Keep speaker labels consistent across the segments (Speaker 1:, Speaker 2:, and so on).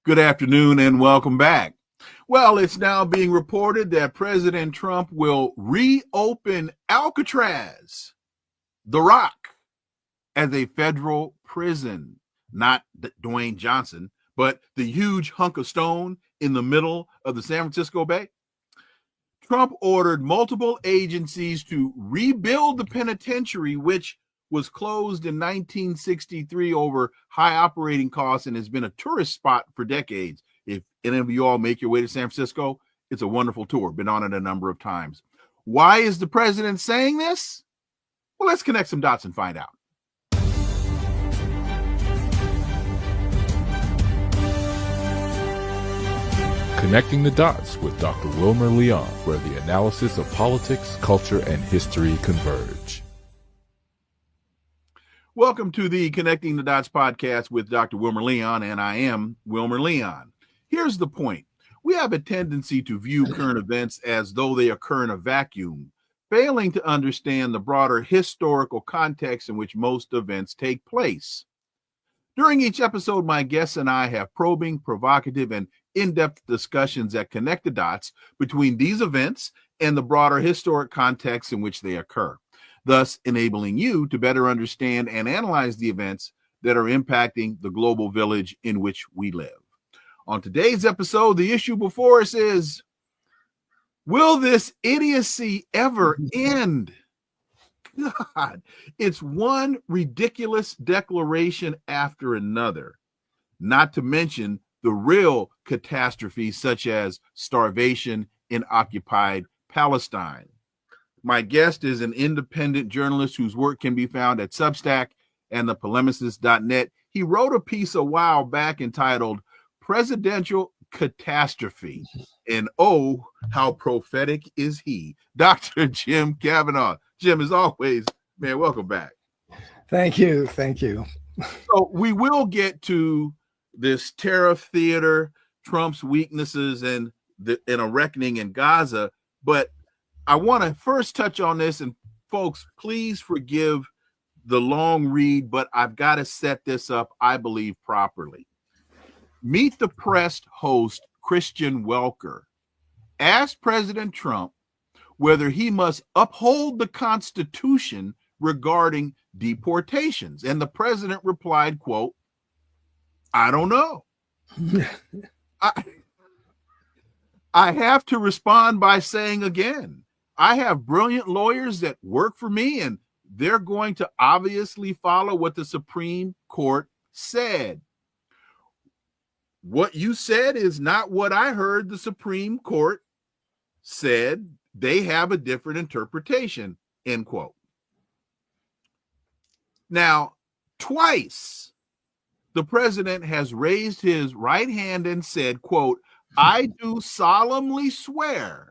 Speaker 1: Good afternoon and welcome back. Well, it's now being reported that President Trump will reopen Alcatraz, the Rock, as a federal prison. Not Dwayne Johnson, but the huge hunk of stone in the middle of the San Francisco Bay. Trump ordered multiple agencies to rebuild the penitentiary, which was closed in 1963 over high operating costs and has been a tourist spot for decades. If any of you all make your way to San Francisco, it's a wonderful tour. Been on it a number of times. Why is the president saying this? Well, let's connect some dots and find out.
Speaker 2: Connecting the Dots with Dr. Wilmer Leon, where the analysis of politics, culture, and history converge.
Speaker 1: Welcome to the Connecting the Dots podcast with Dr. Wilmer Leon, and I am Wilmer Leon. Here's the point. We have a tendency to view current events as though they occur in a vacuum, failing to understand the broader historical context in which most events take place. During each episode, my guests and I have probing, provocative, and in-depth discussions that connect the dots between these events and the broader historic context in which they occur, thus enabling you to better understand and analyze the events that are impacting the global village in which we live. On today's episode, the issue before us is, will this idiocy ever end? God, it's one ridiculous declaration after another, not to mention the real catastrophes such as starvation in occupied Palestine. My guest is an independent journalist whose work can be found at Substack and thepolemicist.net. He wrote a piece a while back entitled Presidential Catastrophe, and oh, how prophetic is he? Dr. Jim Kavanagh. Jim, as always, man, welcome back.
Speaker 3: Thank you. Thank you.
Speaker 1: So we will get to this tariff theater, Trump's weaknesses, and a reckoning in Gaza. But I want to first touch on this, and folks, please forgive the long read, but I've got to set this up, I believe, properly. Meet the Press host, Christian Welker, asked President Trump whether he must uphold the Constitution regarding deportations. And the president replied, quote, I don't know. I have to respond by saying again, I have brilliant lawyers that work for me, and they're going to obviously follow what the Supreme Court said. What you said is not what I heard the Supreme Court said. They have a different interpretation, end quote. Now, twice, the president has raised his right hand and said, quote, I do solemnly swear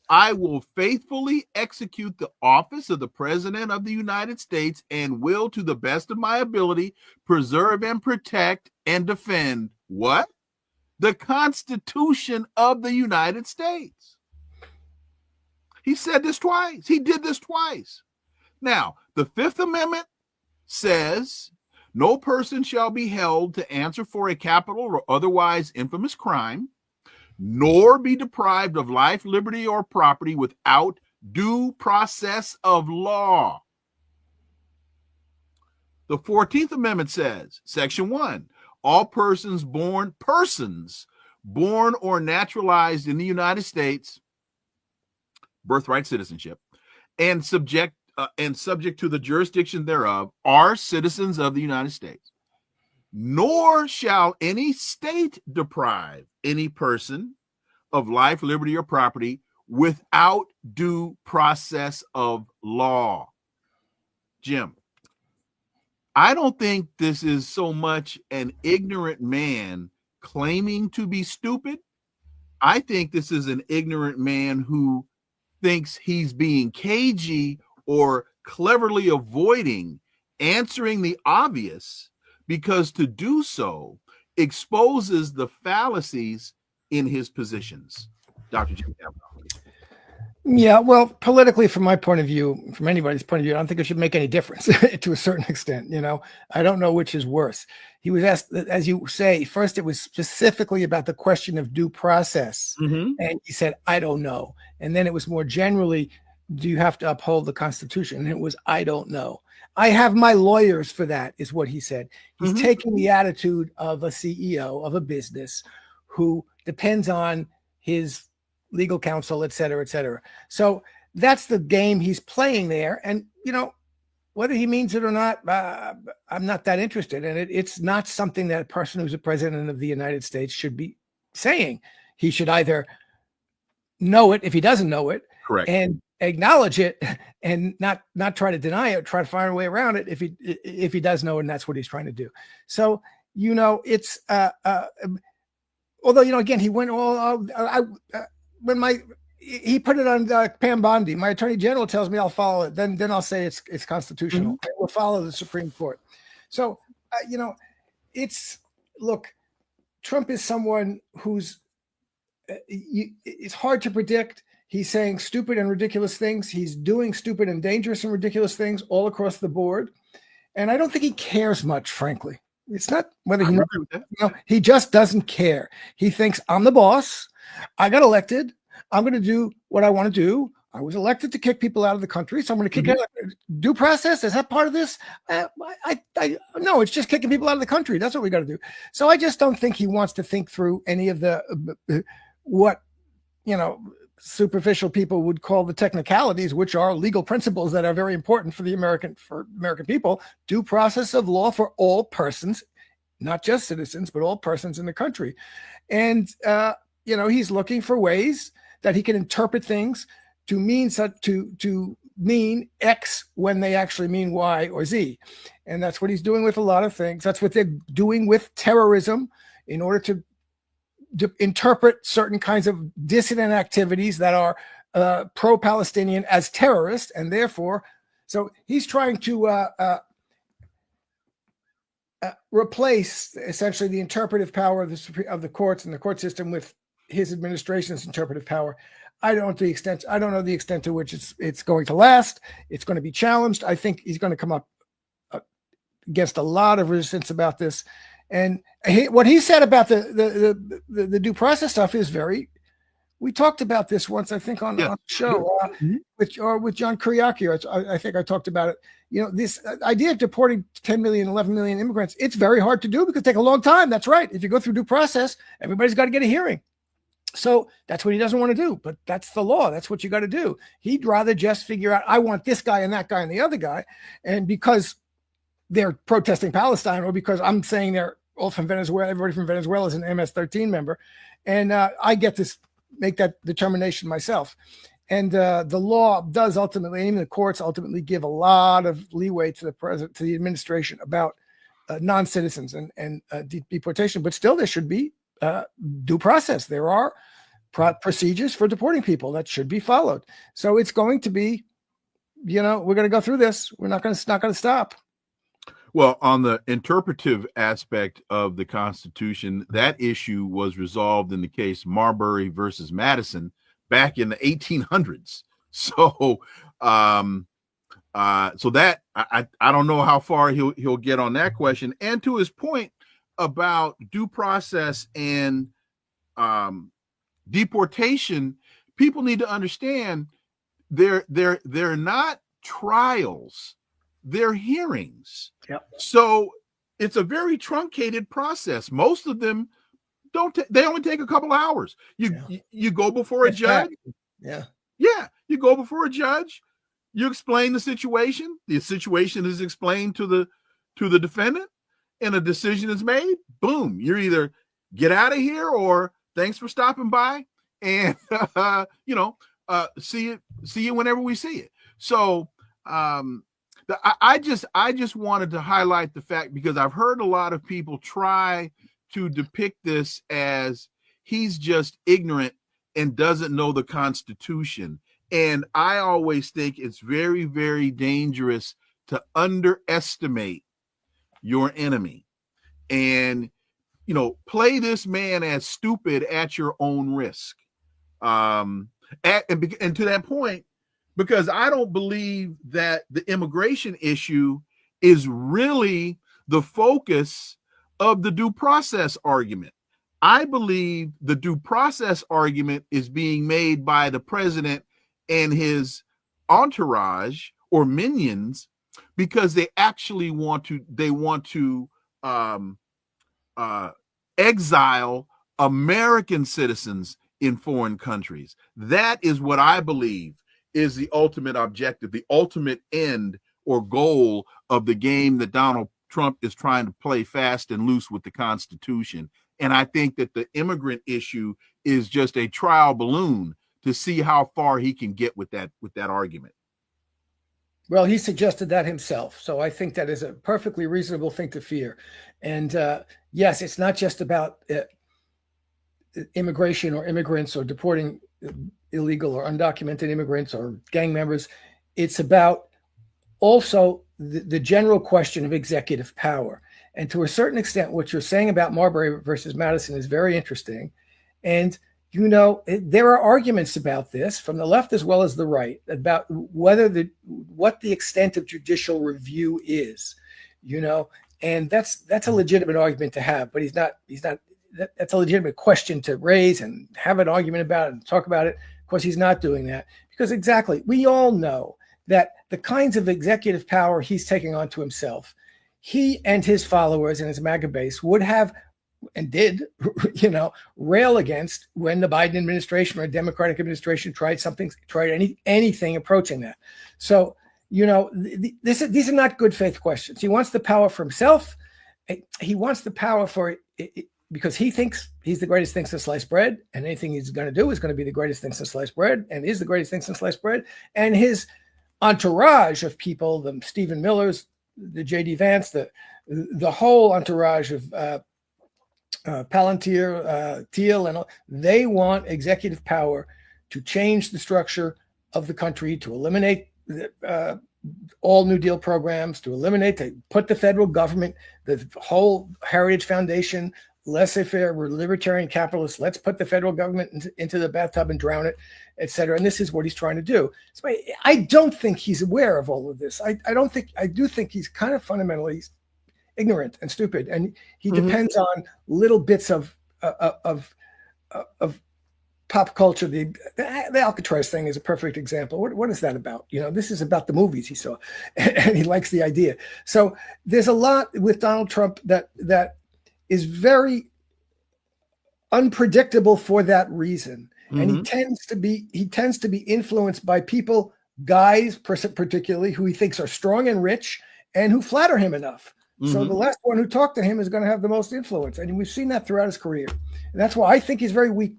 Speaker 1: I will faithfully execute the office of the President of the United States and will, to the best of my ability, preserve and protect and defend what? The Constitution of the United States. He said this twice. He did this twice. Now, the Fifth Amendment says no person shall be held to answer for a capital or otherwise infamous crime, nor be deprived of life, liberty, or property without due process of law. The 14th Amendment says, Section 1, all persons born or naturalized in the United States, birthright citizenship, and subject to the jurisdiction thereof, are citizens of the United States. Nor shall any state deprive any person of life, liberty, or property without due process of law. Jim, I don't think this is so much an ignorant man claiming to be stupid. I think this is an ignorant man who thinks he's being cagey or cleverly avoiding answering the obvious, because to do so exposes the fallacies in his positions. Dr. Jim Kavanagh.
Speaker 3: Yeah, well, politically, from my point of view, from anybody's point of view, I don't think it should make any difference to a certain extent. I don't know which is worse. He was asked, as you say, first it was specifically about the question of due process.
Speaker 1: Mm-hmm.
Speaker 3: And he said, I don't know. And then it was more generally, do you have to uphold the Constitution? And it was, I don't know. I have my lawyers for that, is what he said. He's taking the attitude of a CEO of a business who depends on his legal counsel, et cetera, et cetera. So that's the game he's playing there. And, whether he means it or not, I'm not that interested in it. It's not something that a person who's a president of the United States should be saying. He should either know it if he doesn't know it,
Speaker 1: Correct,
Speaker 3: and acknowledge it and not try to deny it, try to find a way around it if he does know it, and that's what he's trying to do. So, it's although, again, he went all he put it on Pam Bondi. My attorney general tells me I'll follow it. Then I'll say it's constitutional. Mm-hmm. We'll follow the Supreme Court. So, look, Trump is someone who's, it's hard to predict. He's saying stupid and ridiculous things. He's doing stupid and dangerous and ridiculous things all across the board. And I don't think he cares much, frankly. It's not whether he just doesn't care. He thinks, I'm the boss. I got elected. I'm going to do what I want to do. I was elected to kick people out of the country, so I'm going to kick out due process. Is that part of this? No, it's just kicking people out of the country. That's what we got to do. So I just don't think he wants to think through any of the what superficial people would call the technicalities, which are legal principles that are very important for American people. Due process of law for all persons, not just citizens, but all persons in the country. And he's looking for ways that he can interpret things to mean to mean X when they actually mean Y or Z. And that's what he's doing with a lot of things. That's what they're doing with terrorism in order to interpret certain kinds of dissident activities that are pro-Palestinian as terrorists. And therefore, so he's trying to replace essentially the interpretive power of the courts and the court system with his administration's interpretive power. I don't know the extent to which it's going to last. It's going to be challenged. I think he's going to come up against a lot of resistance about this. And what he said about the due process stuff is we talked about this once, I think, on the show with John Kiriaki. I think I talked about it. This idea of deporting 10 million, 11 million immigrants, it's very hard to do because it takes a long time. That's right. If you go through due process, everybody's got to get a hearing. So that's what he doesn't want to do, but that's the law. That's what you got to do. He'd rather just figure out, I want this guy and that guy and the other guy. And because they're protesting Palestine, or because I'm saying they're all from Venezuela, everybody from Venezuela is an MS-13 member. And I get to make that determination myself. And the law does ultimately, even the courts ultimately give a lot of leeway to the president, to the administration about non-citizens and deportation, but still there should be due process. There are procedures for deporting people that should be followed. So it's going to be, we're going to go through this. We're not going to stop.
Speaker 1: Well, on the interpretive aspect of the Constitution, that issue was resolved in the case Marbury versus Madison back in the 1800s. So, so that I don't know how far he'll get on that question. And to his point about due process and deportation, people need to understand they're not trials, they're hearings.
Speaker 3: Yep.
Speaker 1: So it's a very truncated process. Most of them they only take a couple hours. You go before a judge.
Speaker 3: Yeah.
Speaker 1: You go before a judge. You explain the situation. The situation is explained to the defendant, and a decision is made. Boom. You're either get out of here or thanks for stopping by, and see you whenever we see it. So I just wanted to highlight the fact, because I've heard a lot of people try to depict this as he's just ignorant and doesn't know the Constitution. And I always think it's very, very dangerous to underestimate your enemy and, play this man as stupid at your own risk. And to that point, because I don't believe that the immigration issue is really the focus of the due process argument. I believe the due process argument is being made by the president and his entourage or minions because they actually want to exile American citizens in foreign countries. That is what I believe is the ultimate objective, the ultimate end or goal of the game that Donald Trump is trying to play fast and loose with the Constitution. And I think that the immigrant issue is just a trial balloon to see how far he can get with that argument.
Speaker 3: Well, he suggested that himself. So I think that is a perfectly reasonable thing to fear. And yes, it's not just about immigration or immigrants or deporting illegal or undocumented immigrants or gang members. It's about also the general question of executive power. And to a certain extent, what you're saying about Marbury versus Madison is very interesting. And, you know, there are arguments about this from the left as well as the right about what the extent of judicial review is, you know, and that's a legitimate argument to have, but that's a legitimate question to raise and have an argument about it and talk about it. Of course, he's not doing that because exactly, we all know that the kinds of executive power he's taking onto himself, he and his followers and his MAGA base would have and did, you know, rail against when the Biden administration or a Democratic administration tried anything approaching that. So, you know, these are not good faith questions. He wants the power for himself. He wants the power for it because he thinks he's the greatest thing since sliced bread, and anything he's going to do is going to be the greatest thing since sliced bread, and is the greatest thing since sliced bread. And his entourage of people, the Stephen Millers, the J.D. Vance, the whole entourage of Palantir, Thiel, and all, they want executive power to change the structure of the country, to eliminate all New Deal programs, to put the federal government, the whole Heritage Foundation, laissez-faire, we're libertarian capitalists, let's put the federal government into the bathtub and drown it, etc. And this is what he's trying to do. So I don't think he's aware of all of this. I do think he's kind of fundamentally ignorant and stupid, and he depends on little bits of pop culture. The Alcatraz thing is a perfect example. What is that about? You know, this is about the movies he saw, and he likes the idea. So there's a lot with Donald Trump that is very unpredictable for that reason, and he tends to be influenced by people, guys particularly, who he thinks are strong and rich and who flatter him enough. So the last one who talked to him is going to have the most influence. And we've seen that throughout his career. And that's why I think he's a very weak,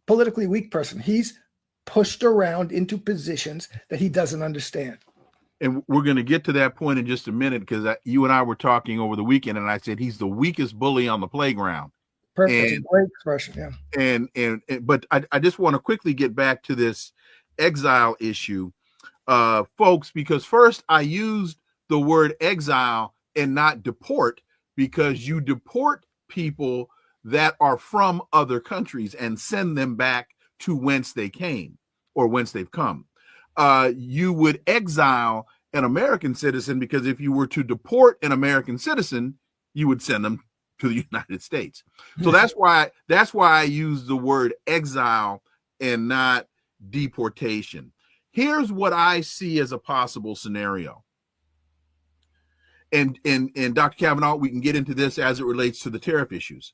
Speaker 3: politically weak person. He's pushed around into positions that he doesn't understand.
Speaker 1: And we're going to get to that point in just a minute, because you and I were talking over the weekend, and I said he's the weakest bully on the playground.
Speaker 3: Perfect. It's a great expression, yeah.
Speaker 1: But I just want to quickly get back to this exile issue, folks, because first I used the word exile and not deport, because you deport people that are from other countries and send them back to whence they came or whence they've come. You would exile an American citizen, because if you were to deport an American citizen, you would send them to the United States. So that's why I use the word exile and not deportation. Here's what I see as a possible scenario. And Dr. Kavanagh, we can get into this as it relates to the tariff issues.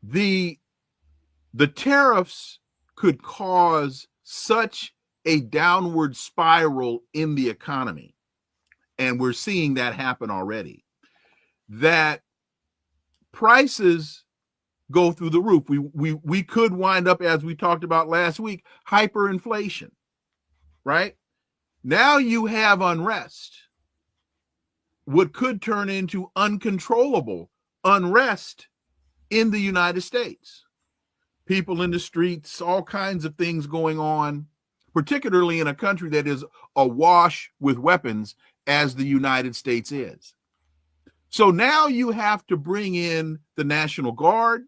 Speaker 1: The tariffs could cause such a downward spiral in the economy, and we're seeing that happen already, that prices go through the roof. We could wind up, as we talked about last week, hyperinflation, right? Now you have unrest, what could turn into uncontrollable unrest in the United States. People in the streets, all kinds of things going on, particularly in a country that is awash with weapons as the United States is. So now you have to bring in the National Guard.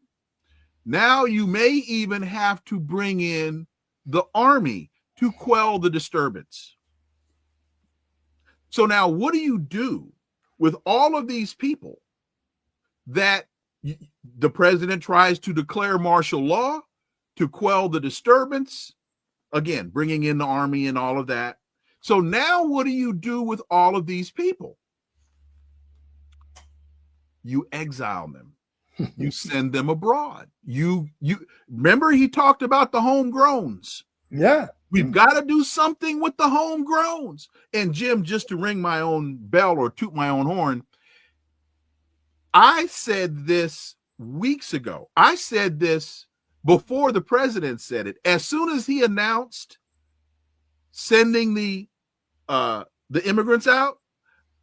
Speaker 1: Now you may even have to bring in the army to quell the disturbance. So now what do you do with all of these people that the president tries to declare martial law to quell the disturbance? Again, bringing in the army and all of that. So now what do you do with all of these people? You exile them. You send them abroad. You remember he talked about the homegrowns.
Speaker 3: Yeah.
Speaker 1: We've got to do something with the homegrowns. And Jim, just to ring my own bell or toot my own horn, I said this weeks ago. I said this before the president said it. As soon as he announced sending the immigrants out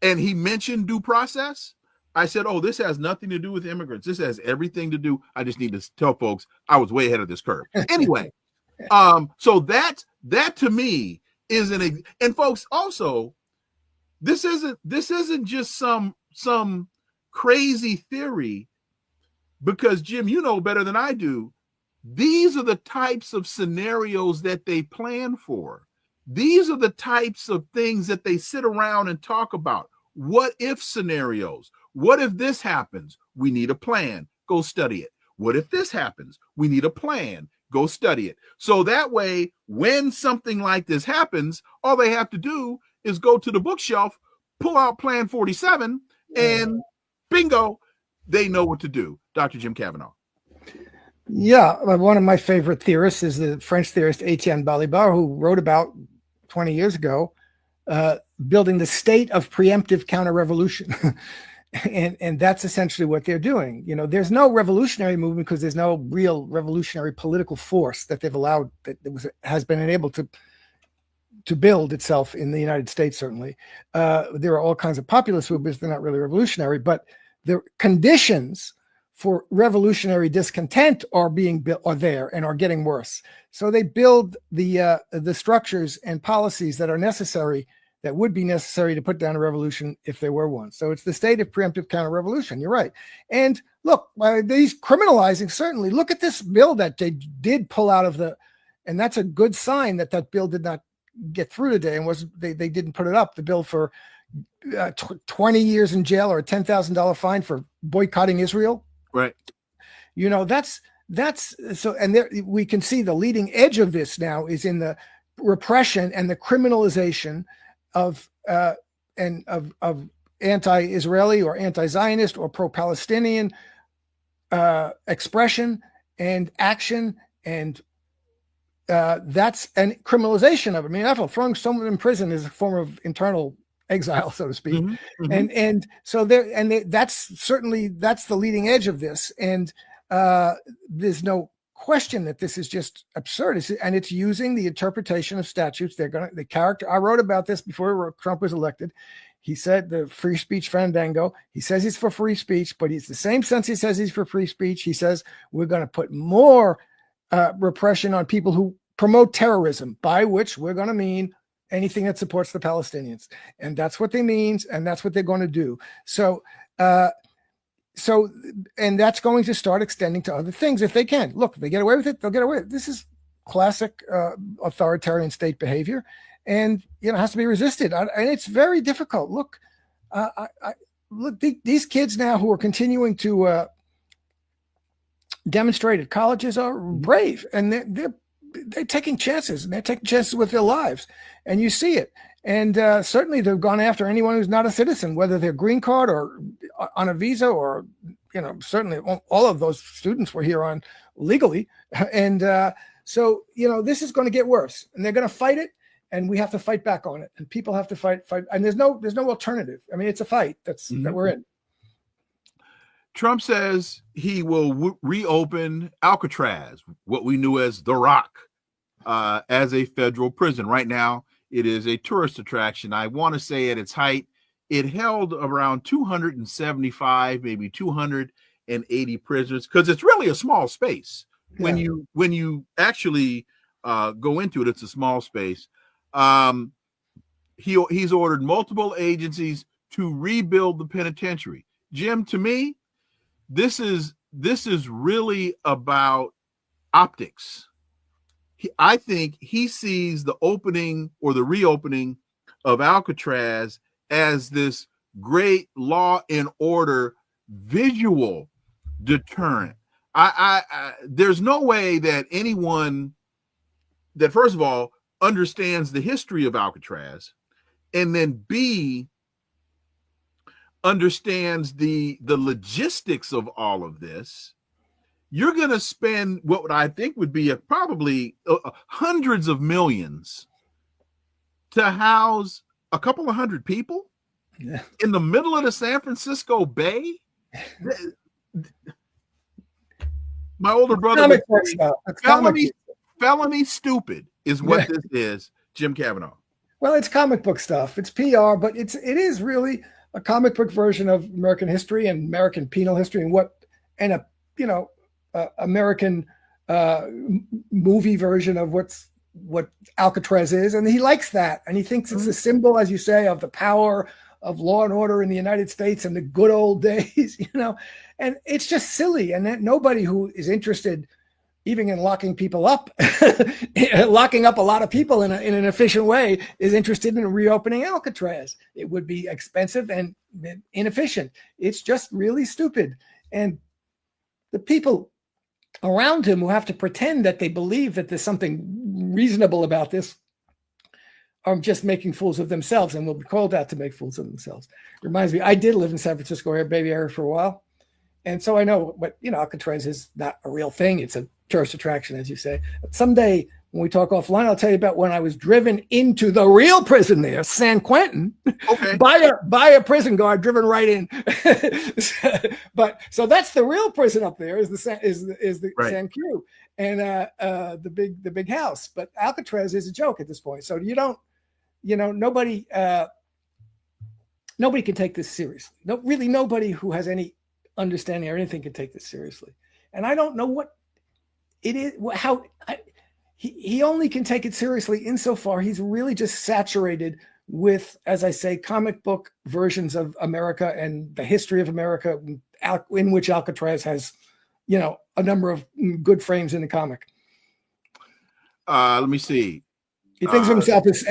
Speaker 1: and he mentioned due process, I said, oh, this has nothing to do with immigrants. This has everything to do. I just need to tell folks I was way ahead of this curve. Anyway, so that to me is and folks, also, this isn't just some crazy theory, because Jim, you know better than I do. These are the types of scenarios that they plan for. These are the types of things that they sit around and talk about. What if scenarios? What if this happens? We need a plan. Go study it. What if this happens? We need a plan. Go study it. So that way, when something like this happens, all they have to do is go to the bookshelf, pull out Plan 47, and bingo, they know what to do. Dr. Jim Kavanagh.
Speaker 3: Yeah, one of my favorite theorists is the French theorist Etienne Balibar, who wrote about 20 years ago, building the state of preemptive counter-revolution. and that's essentially what they're doing. You know, there's no revolutionary movement because there's no real revolutionary political force that they've allowed, has been enabled to build itself in the United States, certainly. There are all kinds of populist movements. They're not really revolutionary, but the conditions for revolutionary discontent are there and are getting worse. So they build the structures and policies that are necessary, that would be necessary to put down a revolution if there were one. So it's the state of preemptive counter-revolution. You're right. And look, these criminalizing, certainly, look at this bill that they did pull out of and that's a good sign that bill did not get through today and they didn't put it up, the bill for 20 years in jail or a $10,000 fine for boycotting Israel.
Speaker 1: Right.
Speaker 3: You know, that's so, and there we can see the leading edge of this now is in the repression and the criminalization of anti-Israeli or anti-Zionist or pro-Palestinian expression and action, and that's an criminalization of it. I mean, after throwing someone in prison is a form of internal exile, so to speak. Mm-hmm, mm-hmm. And so that's the leading edge of this. And there's no question that this is just absurd. And it's using the interpretation of statutes. I wrote about this before Trump was elected. He said the free speech fandango. He says he's for free speech, but he's the same sense he says he's for free speech. He says we're going to put more repression on people who promote terrorism, by which we're going to mean anything that supports the Palestinians. And that's what they mean, and that's what they're going to do. So and that's going to start extending to other things if they can. Look, if they get away with it, they'll get away with it. This is classic authoritarian state behavior, and has to be resisted. And it's very difficult. Look, these kids now who are continuing to demonstrate at colleges are brave, and they're taking chances, and they're taking chances with their lives, and you see it. And certainly they've gone after anyone who's not a citizen, whether they're green card or on a visa, or certainly all of those students were here on legally. And so this is going to get worse, and they're going to fight it, and we have to fight back on it, and people have to fight. And there's no alternative. I mean, it's a fight that we're in.
Speaker 1: Trump says he will reopen Alcatraz, what we knew as the Rock, as a federal prison. Right now, it is a tourist attraction. I want to say at its height, it held around 275, maybe 280 prisoners, because it's really a small space. Yeah. When you actually go into it, it's a small space. He's ordered multiple agencies to rebuild the penitentiary. Jim, to me, this is this is really about optics. I think he sees the opening or the reopening of Alcatraz as this great law and order visual deterrent. There's no way that anyone that, first of all, understands the history of Alcatraz, and then B, understands the logistics of all of this. You're going to spend what I think would be probably hundreds of millions to house a couple of hundred people in the middle of the San Francisco Bay. My older brother was felony stupid is what this is, Jim Kavanagh.
Speaker 3: Well, it's comic book stuff. It's PR, but it is really a comic book version of American history and American penal history and American movie version of what Alcatraz is. And he likes that. And he thinks it's a symbol, as you say, of the power of law and order in the United States and the good old days, and it's just silly. And that nobody who is interested even in locking people up, locking up a lot of people in an efficient way, is interested in reopening Alcatraz. It would be expensive and inefficient. It's just really stupid. And the people around him who have to pretend that they believe that there's something reasonable about this are just making fools of themselves and will be called out to make fools of themselves. It reminds me, I did live in San Francisco area for a while. And so I know, but Alcatraz is not a real thing. It's a tourist attraction, as you say. But someday when we talk offline, I'll tell you about when I was driven into the real prison there, San Quentin, by a prison guard, driven right in. But so that's the real prison up there, is the San Q and the big house. But Alcatraz is a joke at this point. So nobody can take this seriously. Really nobody who has any understanding or anything can take this seriously. And I don't know what it is, he only can take it seriously insofar he's really just saturated with, as I say, comic book versions of America and the history of America, in which Alcatraz has, a number of good frames in the comic.
Speaker 1: Let me see.
Speaker 3: He thinks of himself as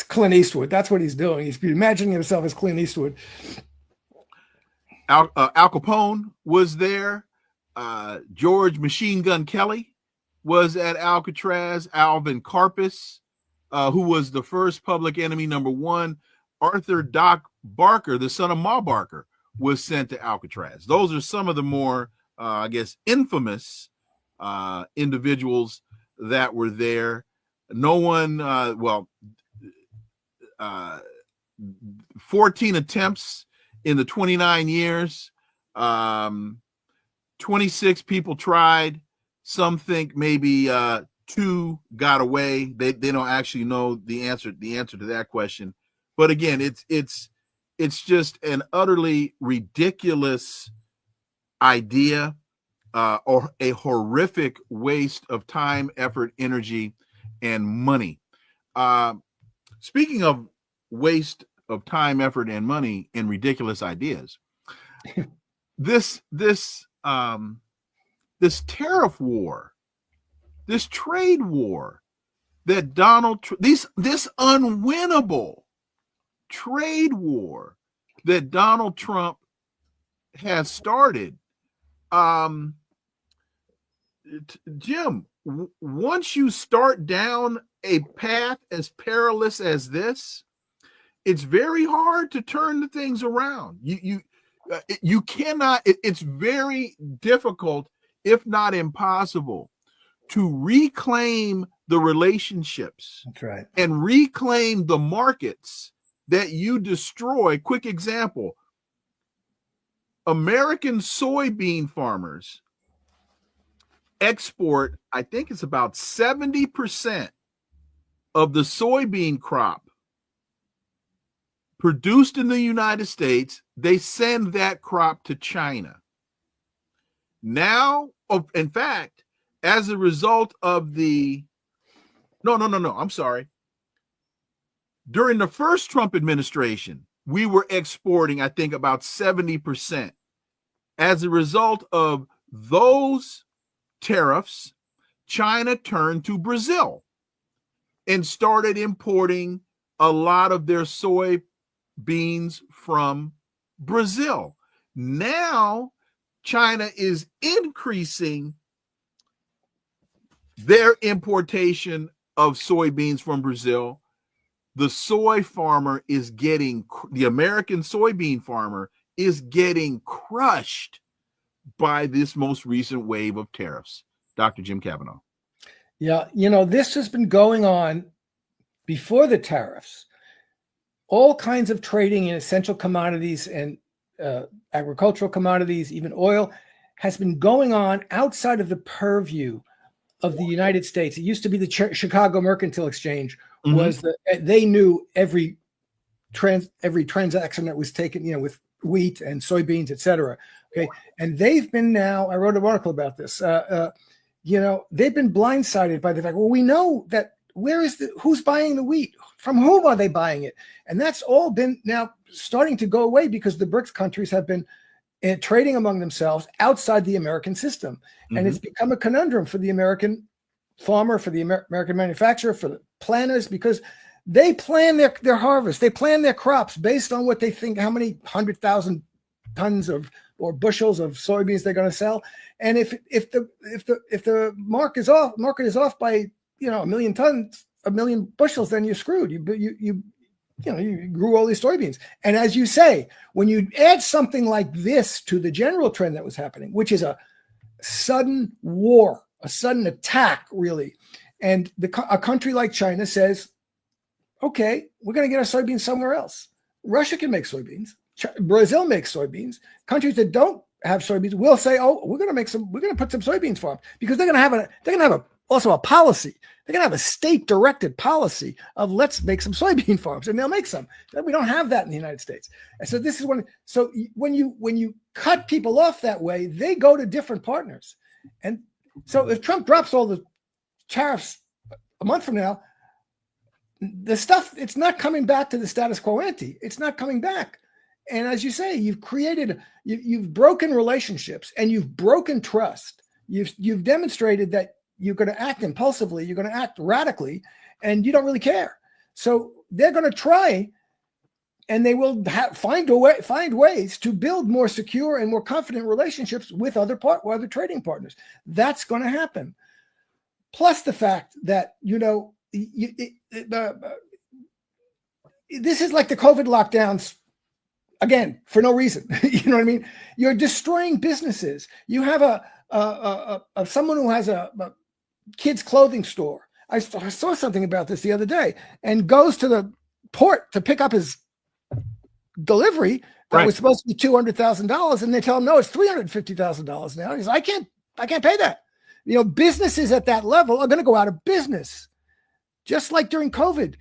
Speaker 3: Clint Eastwood. That's what he's doing. He's imagining himself as Clint Eastwood.
Speaker 1: Al Capone was there. George Machine Gun Kelly was at Alcatraz. Alvin Karpis, who was the first Public Enemy #1. Arthur Doc Barker, the son of Ma Barker, was sent to Alcatraz. Those are some of the more, infamous individuals that were there. No one, 14 attempts in the 29 years. 26 people tried. Some think maybe 2 got away. They don't actually know the answer to that question. But again, it's just an utterly ridiculous idea, or a horrific waste of time, effort, energy, and money. Speaking of waste of time, effort, and money and ridiculous ideas, this tariff war, this trade war that this unwinnable trade war that Donald Trump has started, Jim, once you start down a path as perilous as this, it's very hard to turn the things around. You cannot. It's very difficult, if not impossible, to reclaim the relationships.
Speaker 3: That's right.
Speaker 1: And reclaim the markets that you destroy. Quick example: American soybean farmers export, I think it's about 70% of the soybean crop produced in the United States. They send that crop to China. Now, in fact, as a result of I'm sorry. During the first Trump administration, we were exporting, I think, about 70%. As a result of those tariffs, China turned to Brazil and started importing a lot of their soybeans from Brazil. Now, China is increasing their importation of soybeans from Brazil. The soy farmer is getting, the American soybean farmer is getting crushed by this most recent wave of tariffs. Dr. Jim Kavanagh.
Speaker 3: Yeah, this has been going on before the tariffs. All kinds of trading in essential commodities and agricultural commodities, even oil, has been going on outside of the purview of the United States. It used to be the Chicago Mercantile Exchange. Was they knew every transaction that was taken, with wheat and soybeans, et cetera. Okay. And they've been now, I wrote an article about this, they've been blindsided by the fact, well, we know that who's buying the wheat? From whom are they buying it? And that's all been now starting to go away because the BRICS countries have been trading among themselves outside the American system. And it's become a conundrum for the American farmer, for the American manufacturer, for the planners, because they plan their harvest. They plan their crops based on what they think, how many 100,000 tons or bushels of soybeans they're going to sell. And if the market is off by 1 million tons, 1 million bushels, then you're screwed. You grew all these soybeans. And as you say, when you add something like this to the general trend that was happening, which is a sudden war, a sudden attack, really, and a country like China says, okay, we're going to get our soybeans somewhere else. Russia can make soybeans. Brazil makes soybeans. Countries that don't have soybeans will say, oh, we're going to put some soybeans farms, because they're going to have also a policy. They're going to have a state-directed policy of let's make some soybean farms, and they'll make some. We don't have that in the United States. And so this is when you cut people off that way, they go to different partners. And so if Trump drops all the tariffs a month from now, the stuff, it's not coming back to the status quo ante. It's not coming back. And as you say, you've broken relationships and you've broken trust. You've demonstrated that you're going to act impulsively, you're going to act radically, and you don't really care. So they're going to try, and they will find ways to build more secure and more confident relationships with other trading partners. That's going to happen. Plus the fact that this is like the COVID lockdowns. Again, for no reason. You know what I mean? You're destroying businesses. You have someone who has a kids' clothing store. I saw something about this the other day, and goes to the port to pick up his delivery that was supposed to be $200,000, and they tell him, no, it's $350,000 now. He says, I can't pay that. Businesses at that level are going to go out of business, just like during COVID.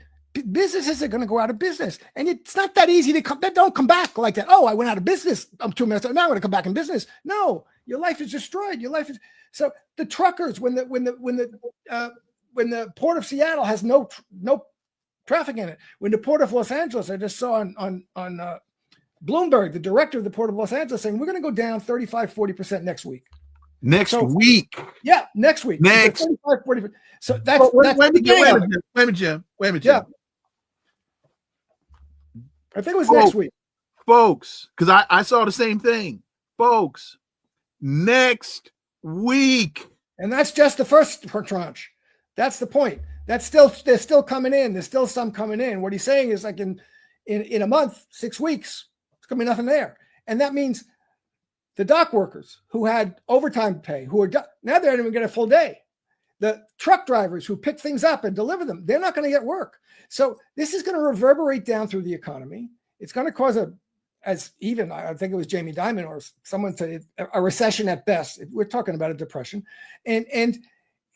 Speaker 3: Businesses are going to go out of business, and it's not that easy to come. That don't come back like that. Oh, I went out of business. I'm 2 minutes. Now I'm going to come back in business. No, your life is destroyed. Your life is so. The truckers, when the port of Seattle has no traffic in it, when the port of Los Angeles, I just saw on Bloomberg, the director of the port of Los Angeles, saying we're going to go down 35-40% next week.
Speaker 1: Next week.
Speaker 3: Yeah, next week.
Speaker 1: Next.
Speaker 3: 35-40%. So that's
Speaker 1: wait a minute, Jim.
Speaker 3: Yeah. I think it was next week.
Speaker 1: Folks, because I saw the same thing. Folks, next week.
Speaker 3: And that's just the first tranche. That's the point. They're still coming in. There's still some coming in. What he's saying is like in a month, 6 weeks, it's going to be nothing there. And that means the dock workers who had overtime pay, now they're not even getting a full day. The truck drivers who pick things up and deliver them, they're not going to get work. So this is going to reverberate down through the economy. It's going to cause I think it was Jamie Dimon or someone said a recession at best. We're talking about a depression. And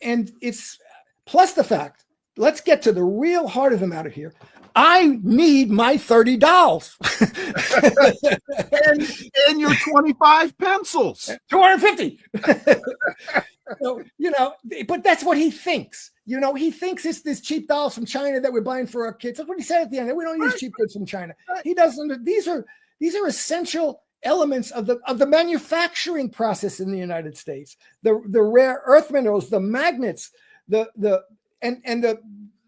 Speaker 3: it's plus the fact, let's get to the real heart of the matter here. I need my $30
Speaker 1: and your 25 pencils,
Speaker 3: 250. So, but that's what he thinks. he thinks it's this cheap dolls from China that we're buying for our kids. That's what he said at the end. We don't use cheap goods from China. He doesn't. These are essential elements of the manufacturing process in the United States. The rare earth minerals, the magnets, the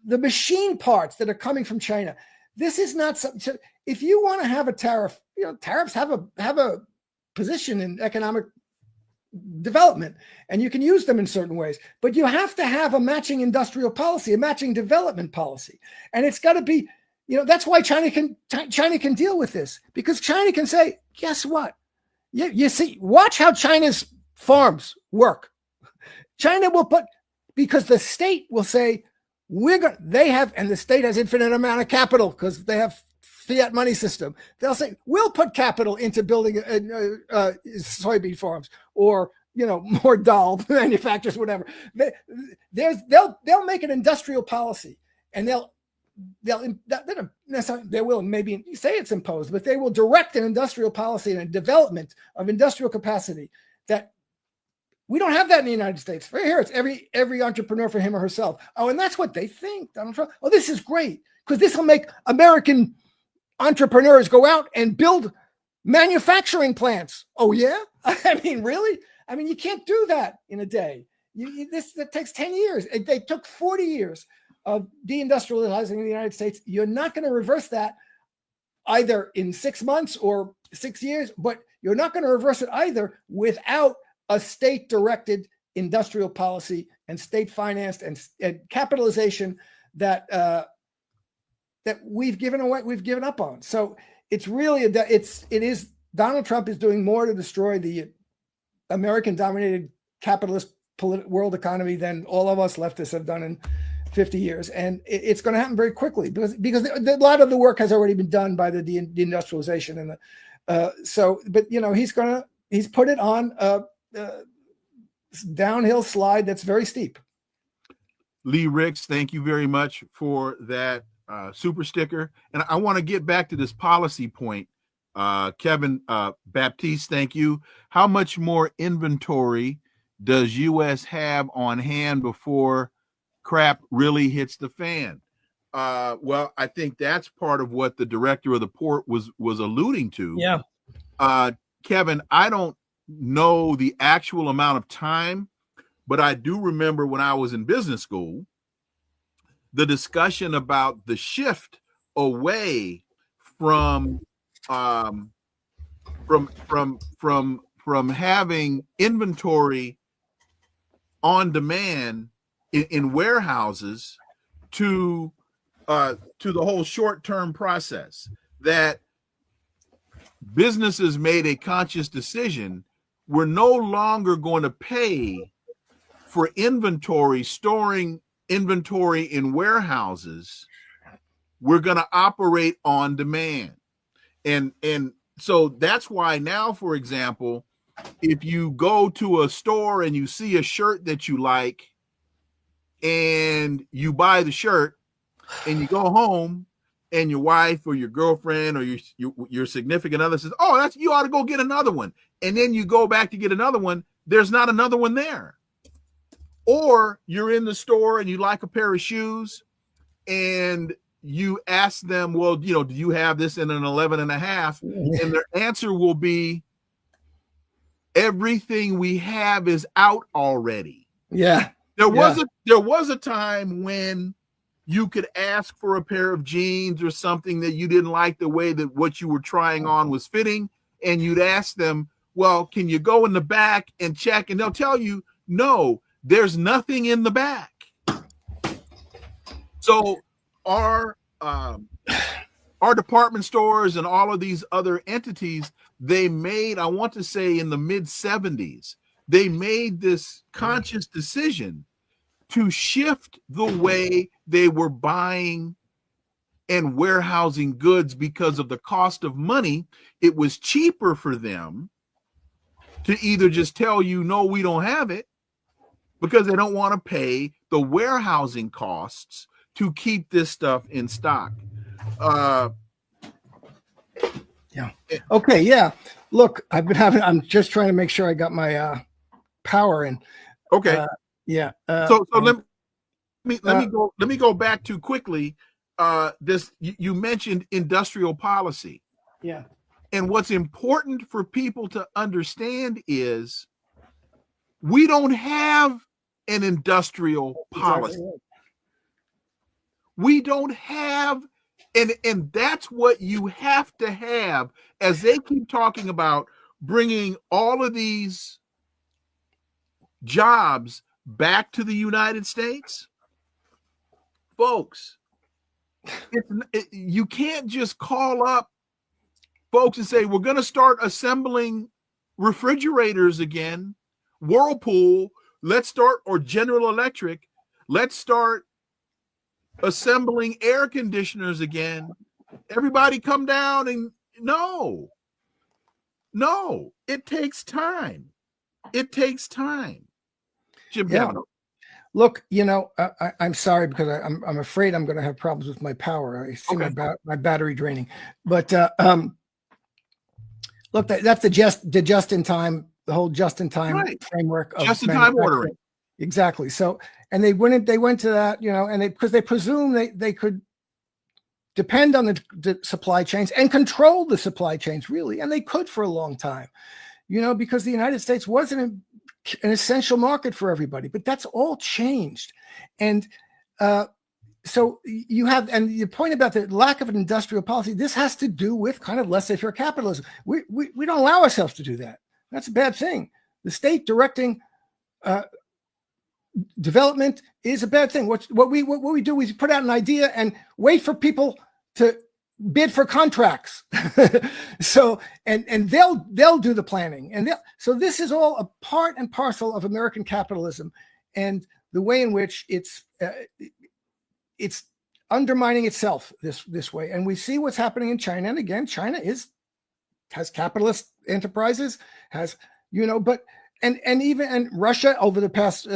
Speaker 3: machine parts that are coming from China. This is not something. So if you want to have a tariff, tariffs have a position in economic development, and you can use them in certain ways, but you have to have a matching industrial policy, a matching development policy. And it's got to be, that's why China can deal with this, because China can say, guess what? You see, watch how China's farms work. China will because the state will say, and the state has infinite amount of capital because they have fiat money system. They'll say, we'll put capital into building soybean farms or, more doll manufacturers, whatever. They'll make an industrial policy, and they will maybe say it's imposed, but they will direct an industrial policy and a development of industrial capacity that we don't have that in the United States. Right here, it's every entrepreneur for him or herself. Oh, and that's what they think, Donald Trump. Oh, this is great because this will make American entrepreneurs go out and build manufacturing plants. Oh, yeah? I mean, really? I mean, you can't do that in a day. That takes 10 years. They took 40 years of deindustrializing the United States. You're not going to reverse that either in 6 months or 6 years, but you're not going to reverse it either without a state-directed industrial policy and state-financed and capitalization that we've given up on. So it's really Donald Trump is doing more to destroy the American-dominated capitalist world economy than all of us leftists have done in 50 years, and it's going to happen very quickly because a lot of the work has already been done by the deindustrialization and he's put it on a downhill slide that's very steep.
Speaker 1: Lee Ricks, thank you very much for that super sticker. And I want to get back to this policy point. Kevin Baptiste, thank you. How much more inventory does U.S. have on hand before crap really hits the fan? Well, I think that's part of what the director of the port was alluding to.
Speaker 3: Yeah.
Speaker 1: Kevin, I don't know the actual amount of time, but I do remember when I was in business school, the discussion about the shift away from having inventory on demand in warehouses to the whole short-term process, that businesses made a conscious decision. We're no longer going to pay for storing inventory in warehouses. We're going to operate on demand. And so that's why now, for example, if you go to a store and you see a shirt that you like and you buy the shirt and you go home and your wife or your girlfriend or your significant other says, oh, you ought to go get another one. And then you go back to get another one. There's not another one there. Or you're in the store and you like a pair of shoes and you ask them, well, do you have this in an 11.5? And their answer will be, everything we have is out already.
Speaker 3: Yeah.
Speaker 1: There was a time when you could ask for a pair of jeans or something that you didn't like the way that what you were trying on was fitting. And you'd ask them, well, can you go in the back and check? And they'll tell you, no, there's nothing in the back. So our department stores and all of these other entities, they made, I want to say in the mid-70s, they made this conscious decision to shift the way they were buying and warehousing goods because of the cost of money. It was cheaper for them to either just tell you, no, we don't have it, because they don't want to pay the warehousing costs to keep this stuff in stock.
Speaker 3: Yeah. Okay. Yeah. Look, I'm just trying to make sure I got my power in.
Speaker 1: Okay.
Speaker 3: Yeah.
Speaker 1: So Let me go back to quickly. This you mentioned industrial policy.
Speaker 3: Yeah.
Speaker 1: And what's important for people to understand is we don't have an industrial policy.
Speaker 3: Exactly right.
Speaker 1: We don't have, and that's what you have to have as they keep talking about bringing all of these jobs back to the United States. Folks, you can't just call up folks and say, we're going to start assembling refrigerators again, Whirlpool, let's start, or General Electric, let's start assembling air conditioners again. Everybody come down and no, it takes time. It takes time. Jim Kavanagh.
Speaker 3: Look, I'm sorry because I'm afraid I'm going to have problems with my power. I see my battery draining. But look, that's the just-in-time, the whole just-in-time framework of
Speaker 1: just-in-time ordering.
Speaker 3: Exactly. So, and they went to that, and because they presume they could depend on the supply chains and control the supply chains, really, and they could for a long time, because the United States wasn't an essential market for everybody, but that's all changed. And so you have, and your point about the lack of an industrial policy, this has to do with kind of laissez-faire capitalism. We don't allow ourselves to do that. That's a bad thing. The state directing development is a bad thing. What we do is put out an idea and wait for people to bid for contracts. So and they'll do the planning, and so this is all a part and parcel of American capitalism and the way in which it's undermining itself this way. And we see what's happening in China. And again, China has capitalist enterprises, and Russia over the past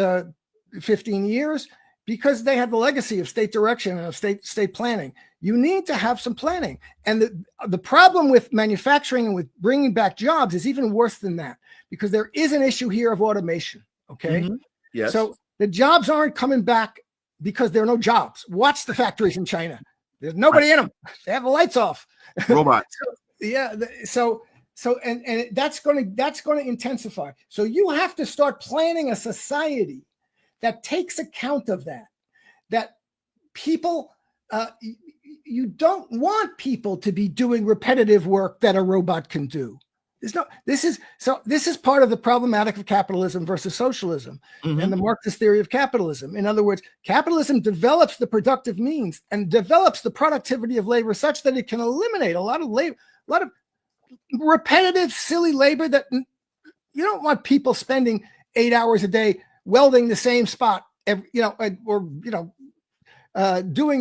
Speaker 3: 15 years, because they have the legacy of state direction and of state planning. You need to have some planning. And the problem with manufacturing and with bringing back jobs is even worse than that, because there is an issue here of automation. Okay.
Speaker 1: Mm-hmm. Yes.
Speaker 3: So the jobs aren't coming back because there are no jobs. Watch the factories in China. There's nobody in them. They have the lights off.
Speaker 1: Robots.
Speaker 3: So that's going to intensify. So you have to start planning a society that takes account of that people, you don't want people to be doing repetitive work that a robot can do. This is part of the problematic of capitalism versus socialism, mm-hmm. and the Marxist theory of capitalism. In other words, capitalism develops the productive means and develops the productivity of labor such that it can eliminate a lot of labor, a lot of repetitive, silly labor that you don't want people spending 8 hours a day welding the same spot, doing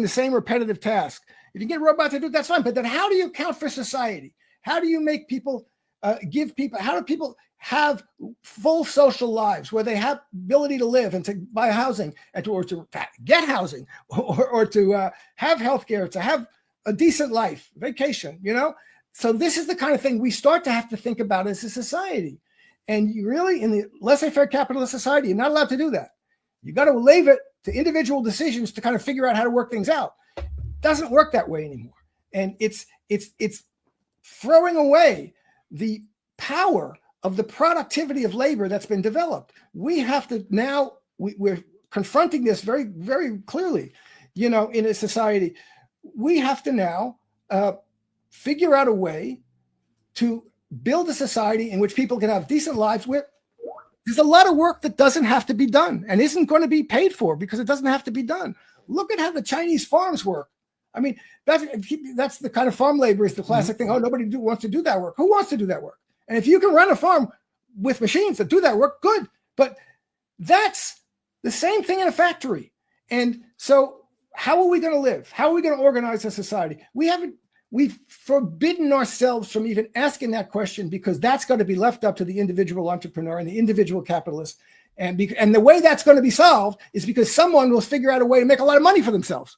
Speaker 3: the same repetitive task. If you get a robot to do it, that's fine. But then how do you account for society? How do you make people, how do people have full social lives where they have ability to live and to buy housing or to get housing or to have healthcare, to have a decent life, vacation, So this is the kind of thing we start to have to think about as a society. And you really, in the laissez-faire capitalist society, you're not allowed to do that. You got to leave it to individual decisions to kind of figure out how to work things out. It doesn't work that way anymore. And it's throwing away the power of the productivity of labor that's been developed. We have to now, we're confronting this very, very clearly, in a society. We have to now figure out a way to build a society in which people can have decent lives where there's a lot of work that doesn't have to be done and isn't going to be paid for because it doesn't have to be done. Look at how the Chinese farms work. I mean, that's the kind of farm labor is the classic thing. Oh, nobody wants to do that work. Who wants to do that work? And if you can run a farm with machines that do that work, good. But that's the same thing in a factory. And so how are we going to live? How are we going to organize a society? We've forbidden ourselves from even asking that question because that's going to be left up to the individual entrepreneur and the individual capitalist. And the way that's going to be solved is because someone will figure out a way to make a lot of money for themselves.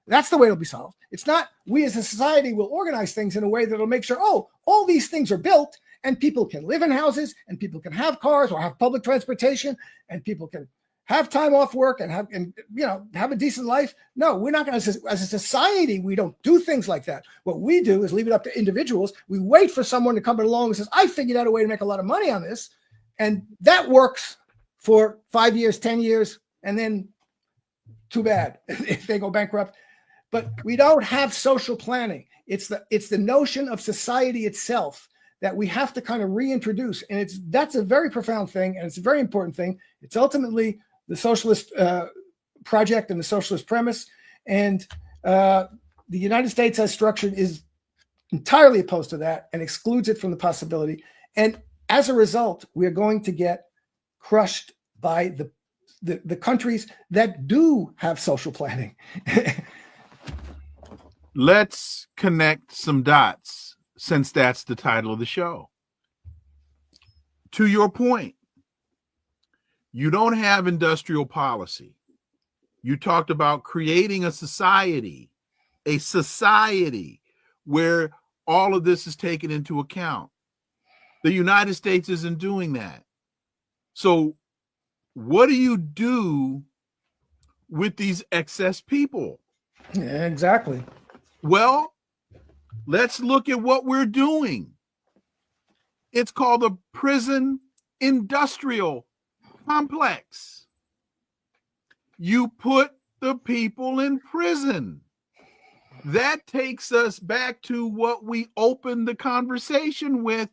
Speaker 3: That's the way it'll be solved. It's not we as a society will organize things in a way that'll make sure, all these things are built and people can live in houses and people can have cars or have public transportation and people can have time off work and have a decent life. No, we're not going to, as a society, we don't do things like that. What we do is leave it up to individuals. We wait for someone to come along and says, I figured out a way to make a lot of money on this. And that works for 5 years, 10 years, and then too bad if they go bankrupt. But we don't have social planning. It's the notion of society itself that we have to kind of reintroduce. And that's a very profound thing, and it's a very important thing. It's ultimately the socialist project and the socialist premise. And the United States as structured is entirely opposed to that and excludes it from the possibility. And as a result, we are going to get crushed by the countries that do have social planning.
Speaker 1: Let's connect some dots, since that's the title of the show. To your point, you don't have industrial policy. You talked about creating a society where all of this is taken into account. The United States isn't doing that. So what do you do with these excess people?
Speaker 3: Yeah, exactly.
Speaker 1: Well, let's look at what we're doing. It's called the prison industrial complex. You put the people in prison. That takes us back to what we opened the conversation with,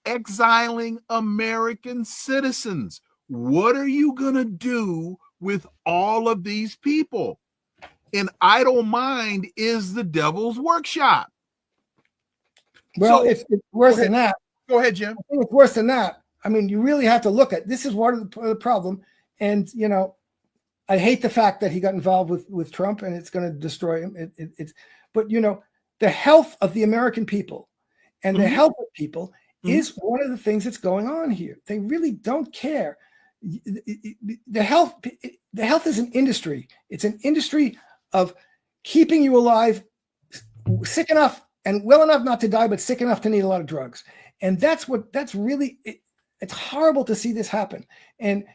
Speaker 1: exiling American citizens. What are you going to do with all of these people? An idle mind is the devil's workshop.
Speaker 3: Well, it's worse than that.
Speaker 1: Go ahead, Jim.
Speaker 3: I think it's worse than that. I mean, you really have to look at this is part of the problem. And, I hate the fact that he got involved with Trump and it's going to destroy him. But, the health of the American people and the health of people is one of the things that's going on here. They really don't care. The health is an industry. It's an industry of keeping you alive, sick enough and well enough not to die, but sick enough to need a lot of drugs. And it's horrible to see this happen. And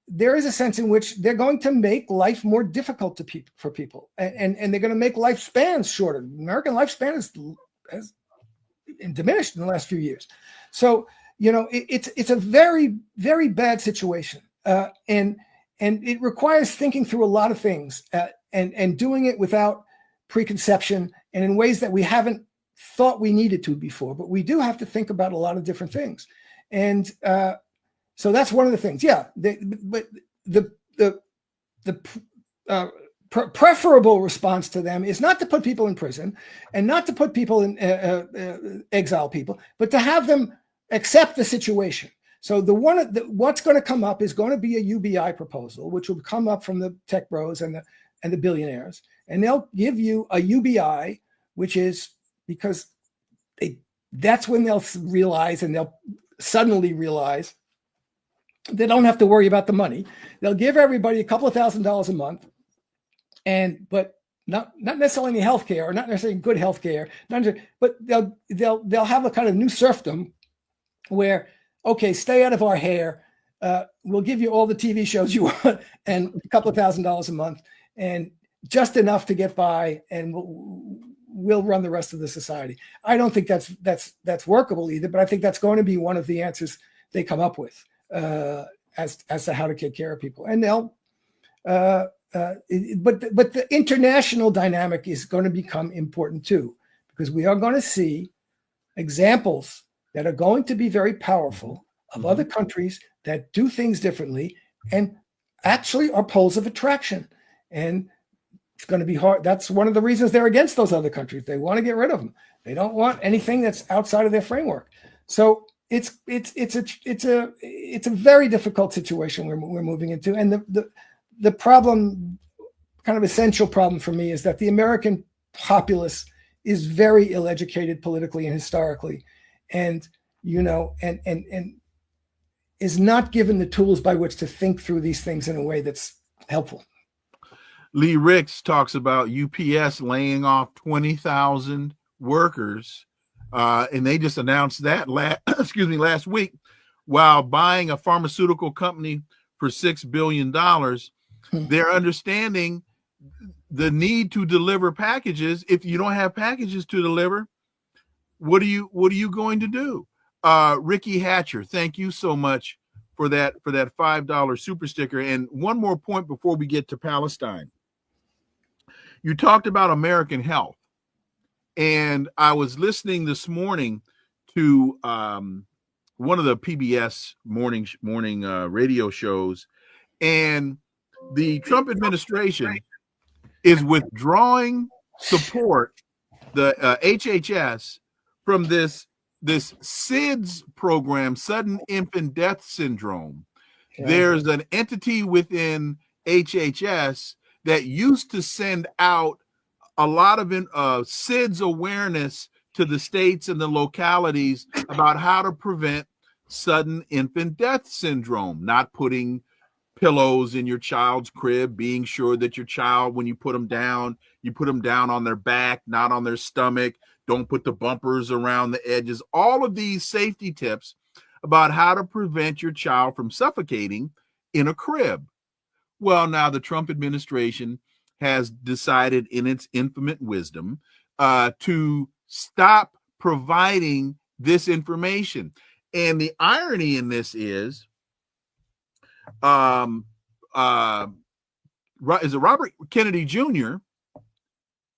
Speaker 3: there is a sense in which they're going to make life more difficult for people. And they're going to make lifespans shorter. American lifespan has diminished in the last few years. So, it's a very, very bad situation. And it requires thinking through a lot of things and doing it without preconception and in ways that we haven't thought we needed to before. But we do have to think about a lot of different things. And so that's one of the things. Yeah. But the preferable response to them is not to put people in prison and not to put people in exile people, but to have them accept the situation. So what's going to come up is going to be a UBI proposal, which will come up from the tech bros and the billionaires, and they'll give you a UBI, which is because that's when they'll realize, and they'll suddenly realize they don't have to worry about the money. They'll give everybody a couple of $1,000s a month, but not necessarily any health care, or not necessarily good health care, but they'll have a kind of new serfdom where, okay, stay out of our hair. We'll give you all the TV shows you want and a couple of $1,000s a month and just enough to get by, and we'll run the rest of the society. I don't think that's workable either, but I think that's going to be one of the answers they come up with as to how to take care of people. And they'll, but the international dynamic is going to become important too, because we are going to see examples that are going to be very powerful of other countries that do things differently and actually are poles of attraction. And it's going to be hard. That's one of the reasons they're against those other countries. They want to get rid of them. They don't want anything that's outside of their framework. So it's a very difficult situation we're moving into. And the problem, kind of essential problem for me, is that the American populace is very ill-educated politically and historically, and is not given the tools by which to think through these things in a way that's helpful.
Speaker 1: Lee Ricks talks about UPS laying off 20,000 workers, and they just announced that last week, while buying a pharmaceutical company for $6 billion. They're understanding the need to deliver packages. If you don't have packages to deliver, what are you going to do? Ricky Hatcher, thank you so much for that $5 super sticker. And one more point before we get to Palestine. You talked about American health, and I was listening this morning to one of the PBS morning radio shows, and the Trump administration is withdrawing support, the HHS, from this SIDS program, sudden infant death syndrome. Yeah. There's an entity within HHS that used to send out a lot of SIDS awareness to the states and the localities about how to prevent sudden infant death syndrome, not putting pillows in your child's crib, being sure that your child, when you put them down on their back, not on their stomach. Don't put the bumpers around the edges. All of these safety tips about how to prevent your child from suffocating in a crib. Well, now the Trump administration has decided in its infinite wisdom to stop providing this information. And the irony in this is it Robert Kennedy Jr.,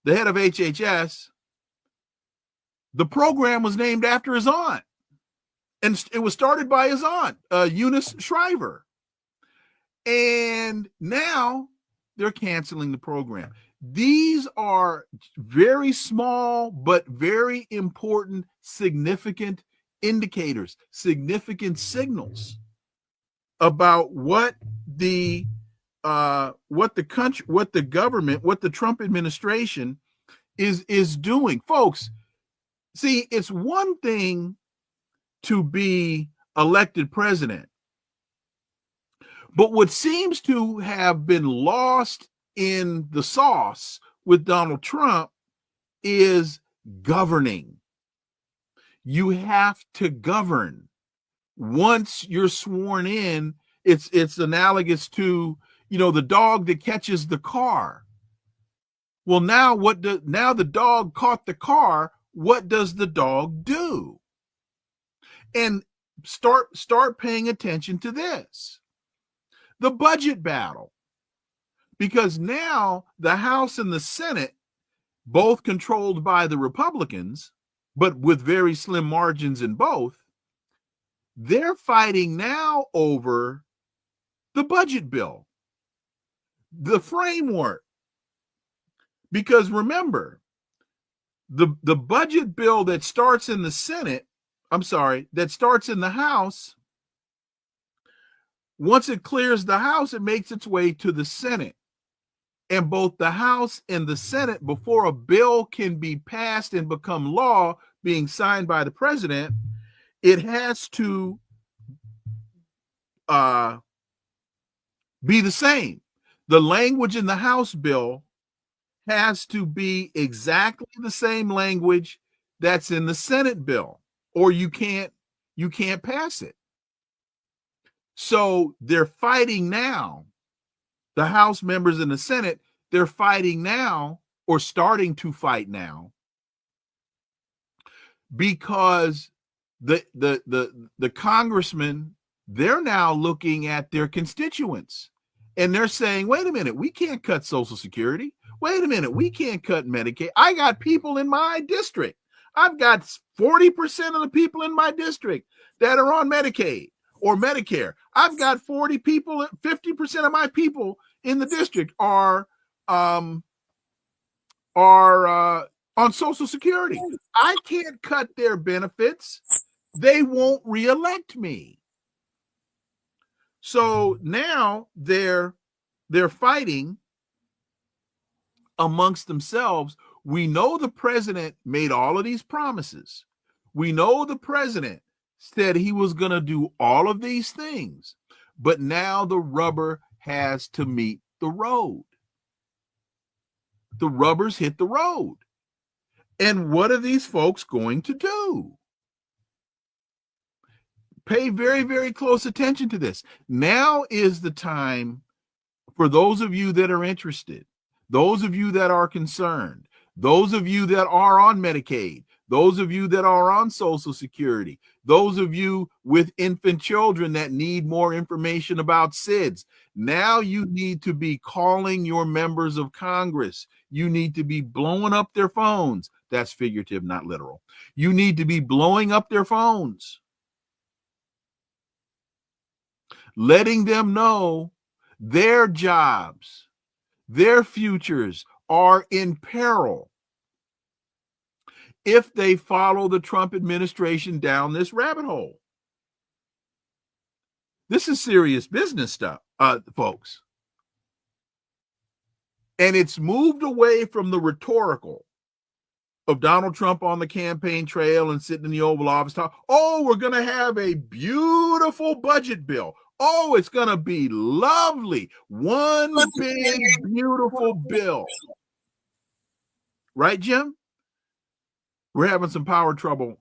Speaker 1: the head of HHS? The program was named after his aunt, and it was started by his aunt, Eunice Shriver. And now they're canceling the program. These are very small but very important, significant indicators, significant signals about what the country, what the government, what the Trump administration is doing. Folks, see, it's one thing to be elected president, but what seems to have been lost in the sauce with Donald Trump is governing. You have to govern. Once you're sworn in, it's analogous to, the dog that catches the car. Well, now the dog caught the car. What does the dog do? And start paying attention to this. The budget battle. Because now the House and the Senate, both controlled by the Republicans, but with very slim margins in both, they're fighting now over the budget bill, the framework. Because remember, the budget bill that starts in the Senate, that starts in the House, once it clears the House, it makes its way to the Senate. And both the House and the Senate, before a bill can be passed and become law, being signed by the president, it has to be the same. The language in the House bill has to be exactly the same language that's in the Senate bill, or you can't pass it. So they're fighting now. The House members in the Senate, they're fighting now, or starting to fight now, because the congressmen, they're now looking at their constituents and they're saying, wait a minute, we can't cut Social Security. Wait a minute, we can't cut Medicaid. I got people in my district. I've got 40% of the people in my district that are on Medicaid or Medicare. I've got 40 people, 50% of my people in the district are on Social Security. I can't cut their benefits. They won't reelect me. So now they're fighting amongst themselves. We know the president made all of these promises. We know the president said he was going to do all of these things, but now the rubber has to meet the road. The rubber's hit the road. And what are these folks going to do? pay very, very close attention to this. Now is the time for those of you that are interested, those of you that are concerned, those of you that are on Medicaid, those of you that are on Social Security, those of you with infant children that need more information about SIDS. Now you need to be calling your members of Congress. You need to be blowing up their phones. That's figurative, not literal. You need to be blowing up their phones, letting them know their jobs, their futures are in peril if they follow the Trump administration down this rabbit hole. This is serious business stuff, folks. And it's moved away from the rhetorical of Donald Trump on the campaign trail and sitting in the Oval Office talking, oh, we're going to have a beautiful budget bill. Oh, it's going to be lovely. One big, beautiful bill. Right, Jim? We're having some power trouble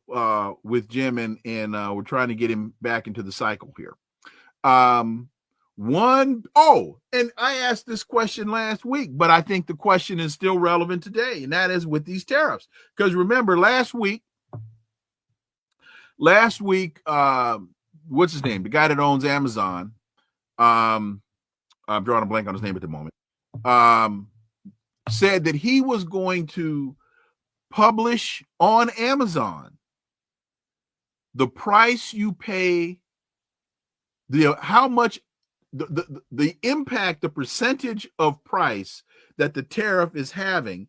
Speaker 1: with Jim, and we're trying to get him back into the cycle here. And I asked this question last week, but I think the question is still relevant today, and that is with these tariffs. Because remember, last week, what's his name? The guy that owns Amazon. I'm drawing a blank on his name at the moment. Said that he was going to publish on Amazon the price you pay, how much the impact, the percentage of price that the tariff is having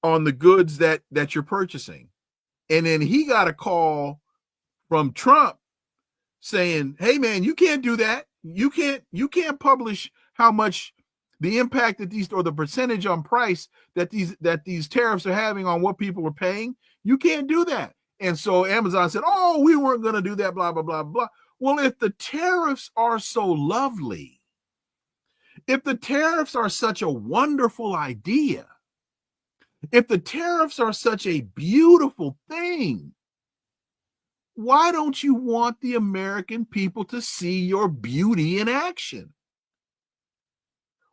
Speaker 1: on the goods that you're purchasing. And then he got a call from Trump saying, hey man, you can't do that. You can't publish how much the impact that these, or the percentage on price that these tariffs are having on what people are paying. You can't do that. And so Amazon said, oh, we weren't going to do that, blah, blah, blah, blah. Well, if the tariffs are so lovely, if the tariffs are such a wonderful idea, if the tariffs are such a beautiful thing, why don't you want the American people to see your beauty in action?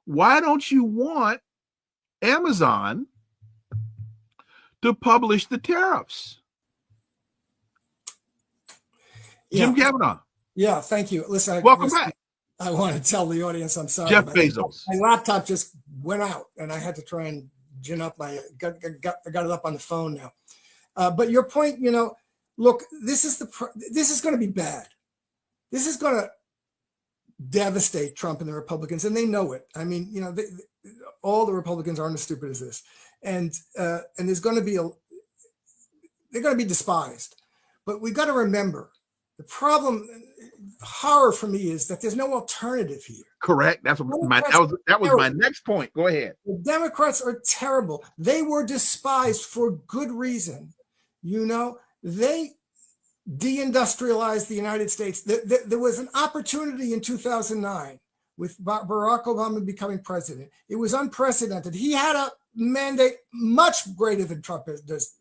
Speaker 1: Why don't you want Amazon to publish the tariffs? Jim Kavanagh.
Speaker 3: Yeah, thank you. Listen,
Speaker 1: welcome back.
Speaker 3: I want to tell the audience I'm sorry.
Speaker 1: Jeff Bezos.
Speaker 3: My laptop just went out, and I had to try and gin up I got it up on the phone now. But your point, look, this is going to be bad. This is going to devastate Trump and the Republicans, and they know it. I mean, all the Republicans aren't as stupid as this, and there's going to be they're going to be despised. But we got to remember the horror for me is that there's no alternative here.
Speaker 1: Correct. That was my next point. Go ahead.
Speaker 3: The Democrats are terrible. They were despised for good reason. They deindustrialized the United States. There was an opportunity in 2009 with Barack Obama becoming president. It was unprecedented. He had a mandate much greater than Trump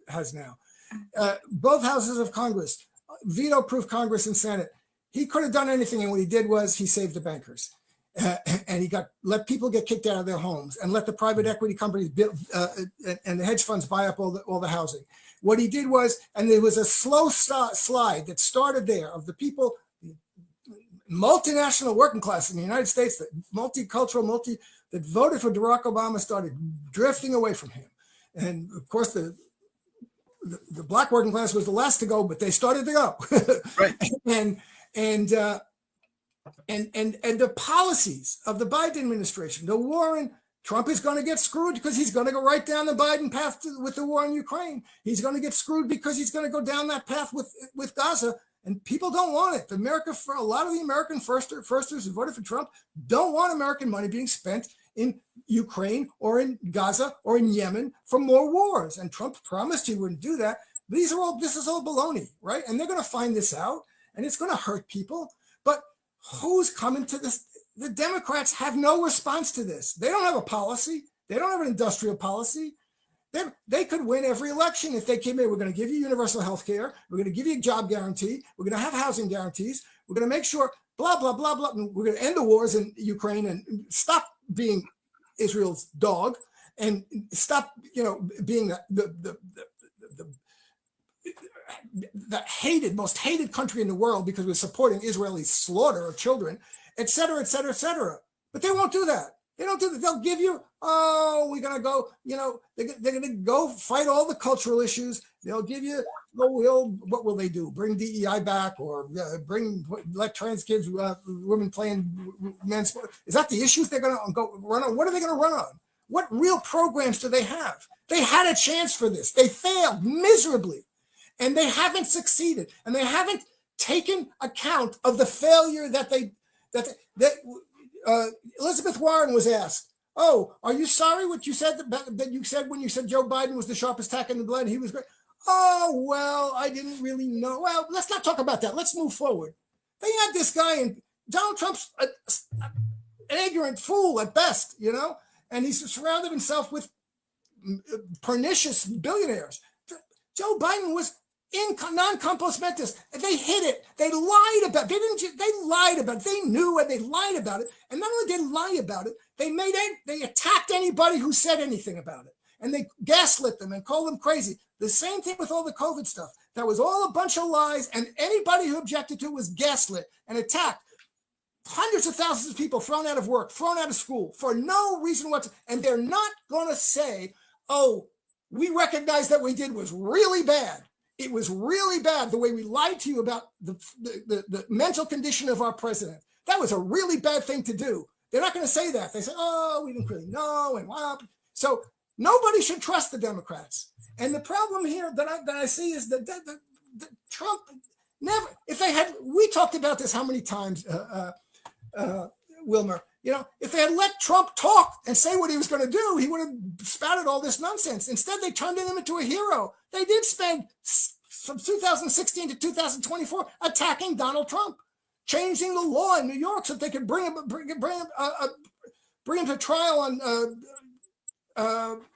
Speaker 3: has now. Both houses of Congress, veto-proof Congress and Senate. He could have done anything, and what he did was he saved the bankers. And he let people get kicked out of their homes and let the private equity companies build and the hedge funds buy up all the housing. What he did was, and there was a slow slide that started there of the people, multinational working class in the United States, that multicultural, that voted for Barack Obama started drifting away from him. And of course, the black working class was the last to go, but they started to go. Right. And the policies of the Biden administration, the war in Trump is going to get screwed because he's going to go right down the Biden path with the war in Ukraine. He's going to get screwed because he's going to go down that path with Gaza. And people don't want it. For a lot of the American firsters who voted for Trump don't want American money being spent in Ukraine or in Gaza or in Yemen for more wars. And Trump promised he wouldn't do that. This is all baloney, right? And they're going to find this out, and it's going to hurt people. But who's coming to this? The Democrats have no response to this. They don't have a policy. They don't have an industrial policy. They could win every election if they came in. We're going to give you universal health care. We're going to give you a job guarantee. We're going to have housing guarantees. We're going to make sure blah, blah, blah, blah. We're going to end the wars in Ukraine and stop being Israel's dog and stop, being the most hated country in the world because we're supporting Israeli slaughter of children, et cetera, et cetera, et cetera. But they won't do that. They don't do that. They'll give you, we're going to go, they're going to go fight all the cultural issues. They'll give you, what will they do? Bring DEI back or let trans kids, women playing men's sport? Is that the issues they're going to go run on? What are they going to run on? What real programs do they have? They had a chance for this. They failed miserably. And they haven't succeeded, and they haven't taken account of the failure that Elizabeth Warren was asked. Oh, are you sorry what you said that you said when you said Joe Biden was the sharpest tack in the blade? He was great. Oh, well, I didn't really know. Well, let's not talk about that. Let's move forward. They had this guy, and Donald Trump's an ignorant fool at best, and he's surrounded himself with pernicious billionaires. Joe Biden was non-compos mentis. They hid it. They lied about it. They lied about it. They knew and they lied about it. And not only did they lie about it, they attacked anybody who said anything about it. And they gaslit them and called them crazy. The same thing with all the COVID stuff. That was all a bunch of lies, and anybody who objected to it was gaslit and attacked. Hundreds of thousands of people thrown out of work, thrown out of school for no reason whatsoever. And they're not going to say, oh, we recognize that we did was really bad. It was really bad the way we lied to you about the mental condition of our president. That was a really bad thing to do. They're not going to say that. They say, oh, we didn't really know. And wow. So nobody should trust the Democrats. And the problem here that I see is that Trump never, we talked about this how many times, Wilmer, if they had let Trump talk and say what he was going to do, he would have spouted all this nonsense. Instead, they turned him into a hero. They did spend from 2016 to 2024 attacking Donald Trump, changing the law in New York so that they could bring him to trial on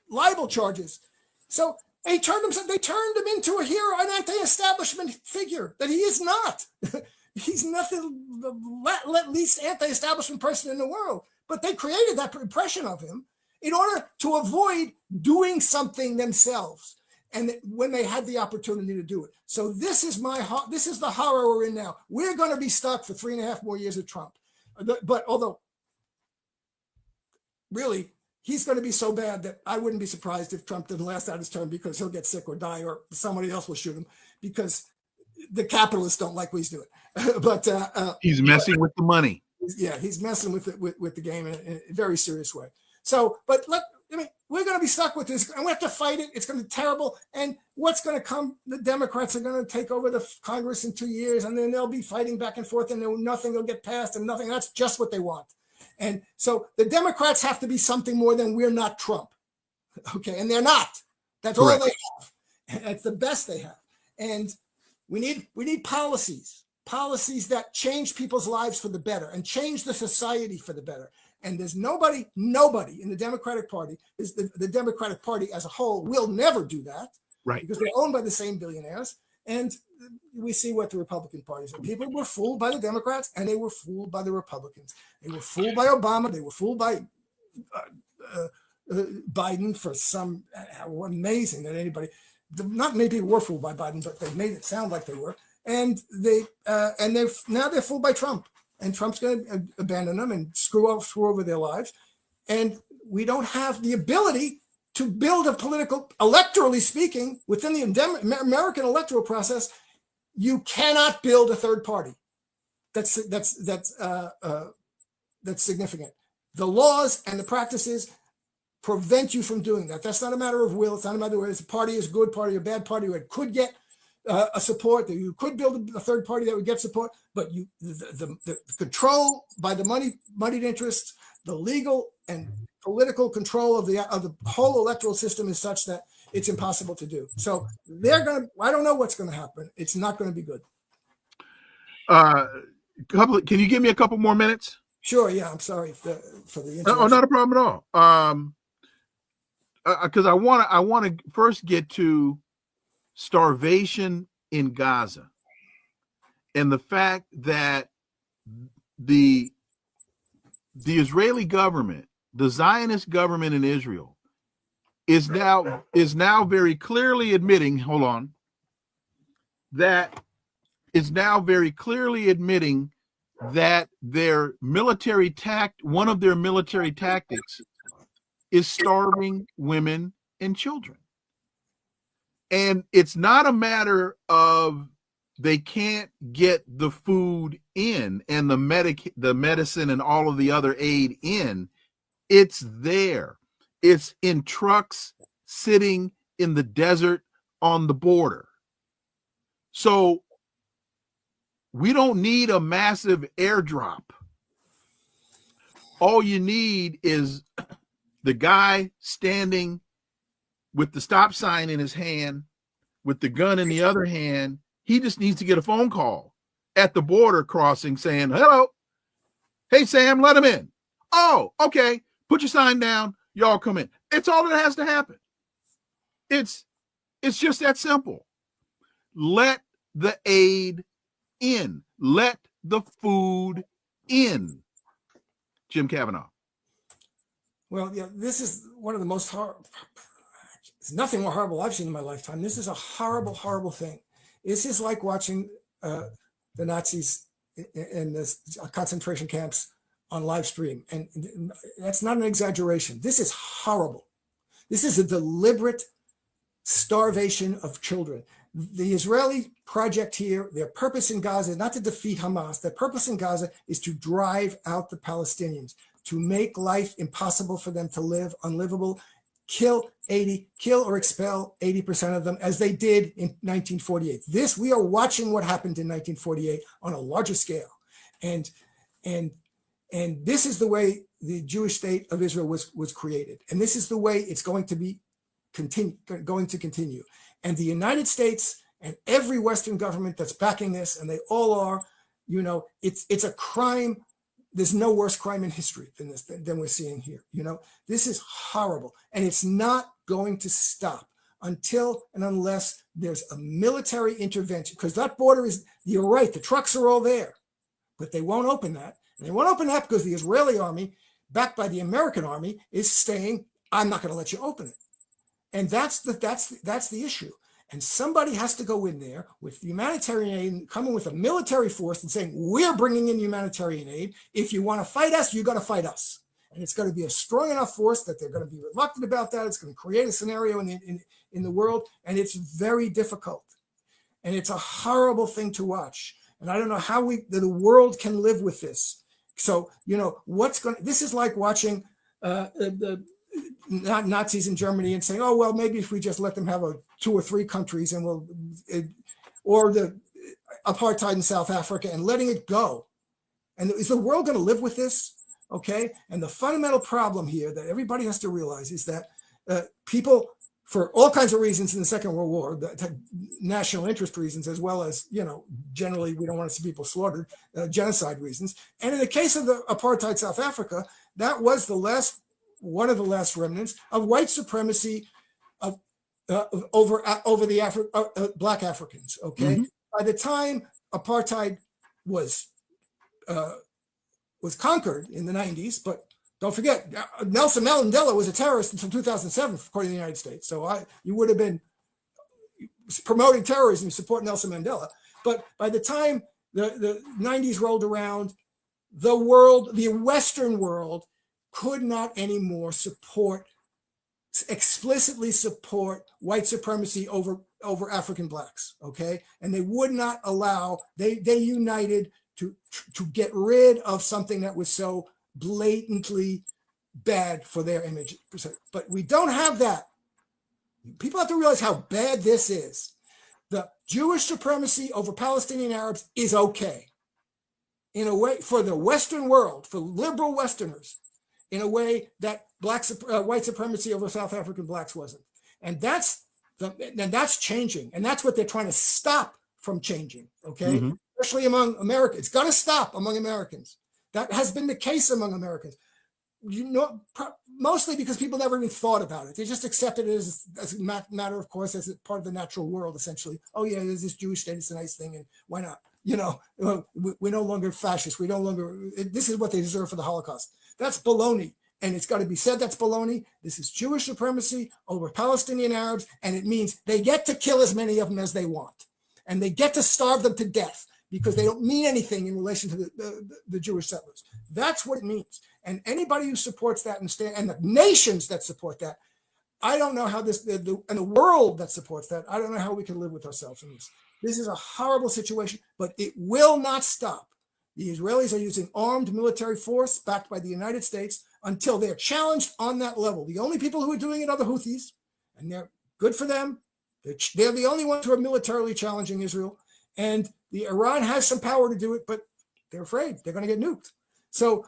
Speaker 3: libel charges. So they turned him into a hero, an anti-establishment figure that he is not. He's nothing the least anti-establishment person in the world. But they created that impression of him in order to avoid doing something themselves. And when they had the opportunity to do it. So this is the horror we're in now. We're going to be stuck for 3.5 more years of Trump. But although really, he's going to be so bad that I wouldn't be surprised if Trump didn't last out his term because he'll get sick or die or somebody else will shoot him because the capitalists don't like what he's doing. But
Speaker 1: he's messing with the money.
Speaker 3: Yeah, he's messing with the game in a very serious way. So, but we're going to be stuck with this, and we have to fight it. It's going to be terrible. And what's going to come? The Democrats are going to take over the Congress in 2 years, and then they'll be fighting back and forth, and nothing will get passed, and nothing. That's just what they want. And so the Democrats have to be something more than we're not Trump. Okay, and they're not. That's all they have. That's the best they have. And we need policies that change people's lives for the better and change the society for the better. And there's nobody in the Democratic Party, the Democratic Party as a whole will never do that.
Speaker 1: Right.
Speaker 3: Because they're owned by the same billionaires. And we see what the Republican Party is. People were fooled by the Democrats and they were fooled by the Republicans. They were fooled by Obama. They were fooled by Biden for some amazing that anybody, not many people were fooled by Biden, but they made it sound like they were. And now they're fooled by Trump. And Trump's going to abandon them and screw over their lives. And we don't have the ability to build a political, electorally speaking, within the American electoral process. You cannot build a third party. That's significant. The laws and the practices prevent you from doing that. That's not a matter of will. It's not a matter of whether it's a party is a good party or a bad party, or it could get a support, that you could build a third party that would get support, but the control by the moneyed interests, the legal and political control of the whole electoral system is such that it's impossible to do. So I don't know what's going to happen. It's not going to be good.
Speaker 1: Can you give me a couple more minutes?
Speaker 3: Sure. Yeah. I'm sorry for the interruption.
Speaker 1: Oh, not a problem at all. because I want to first get to starvation in Gaza and the fact that the Israeli government, the Zionist government in Israel, is now very clearly admitting, that their one of their military tactics is starving women and children. And it's not a matter of they can't get the food in and the medicine and all of the other aid in. It's there. It's in trucks sitting in the desert on the border. So we don't need a massive airdrop. All you need is the guy standing with the stop sign in his hand, with the gun in the other hand. He just needs to get a phone call at the border crossing saying, hello, hey, Sam, let him in. Oh, okay. Put your sign down. Y'all come in. It's all that has to happen. It's just that simple. Let the aid in. Let the food in. Jim Kavanagh.
Speaker 3: Well, yeah, this is one of the most horrible. There's nothing more horrible I've seen in my lifetime. This is a horrible, horrible thing. This is like watching the Nazis in the concentration camps on live stream. And that's not an exaggeration. This is horrible. This is a deliberate starvation of children. The Israeli project here, their purpose in Gaza is not to defeat Hamas. Their purpose in Gaza is to drive out the Palestinians, to make life impossible for them to live, unlivable, kill or expel 80% of them, as they did in 1948. We are watching what happened in 1948 on a larger scale. And this is the way the Jewish state of Israel was created. And this is the way it's going to continue. And the United States and every Western government that's backing this, and they all are, it's a crime. There's no worse crime in history than we're seeing here. This is horrible. And it's not going to stop until and unless there's a military intervention, because that border you're right, the trucks are all there, but they won't open that. And they won't open that because the Israeli army, backed by the American army, is saying, I'm not going to let you open it. And that's the issue. And somebody has to go in there with humanitarian aid, coming with a military force and saying, we're bringing in humanitarian aid. If you want to fight us, you got to fight us. And it's going to be a strong enough force that they're going to be reluctant about that. It's going to create a scenario in the world. And it's very difficult. And it's a horrible thing to watch. And I don't know how the world can live with this. So, this is like watching the Nazis in Germany and saying, oh, well, maybe if we just let them have 2 or 3 countries and or the apartheid in South Africa and letting it go. And is the world going to live with this? Okay. And the fundamental problem here that everybody has to realize is that people, for all kinds of reasons in the Second World War, national interest reasons, as well as, generally we don't want to see people slaughtered, genocide reasons. And in the case of the apartheid South Africa, that was one of the last remnants of white supremacy over the Black Africans. Okay, mm-hmm. By the time apartheid was conquered in the 90s, but don't forget, Nelson Mandela was a terrorist until 2007, according to the United States. So you would have been promoting terrorism, support Nelson Mandela. But by the time the 90s rolled around, the Western world, could not anymore explicitly support white supremacy over African blacks, okay? And they would not allow, they united to get rid of something that was so blatantly bad for their image. But we don't have that. People have to realize how bad this is. The Jewish supremacy over Palestinian Arabs is okay. In a way, for the Western world, for liberal Westerners, in a way that white supremacy over South African blacks wasn't. And that's changing. And that's what they're trying to stop from changing, okay? Mm-hmm. Especially among Americans. It's going to stop among Americans. That has been the case among Americans. mostly because people never even thought about it. They just accepted it as a matter of course, as a part of the natural world, essentially. Oh yeah, there's this Jewish state, it's a nice thing, and why not? We're no longer fascist. This is what they deserve for the Holocaust. That's baloney. And it's got to be said that's baloney. This is Jewish supremacy over Palestinian Arabs, and it means they get to kill as many of them as they want. And they get to starve them to death because they don't mean anything in relation to the Jewish settlers. That's what it means. And anybody who supports that and the nations that support that, I don't know how and the world that supports that, I don't know how we can live with ourselves in this. This is a horrible situation, but it will not stop. The Israelis are using armed military force backed by the United States until they're challenged on that level. The only people who are doing it are the Houthis, and they're good for them. They're the only ones who are militarily challenging Israel. And Iran has some power to do it, but they're afraid they're going to get nuked. So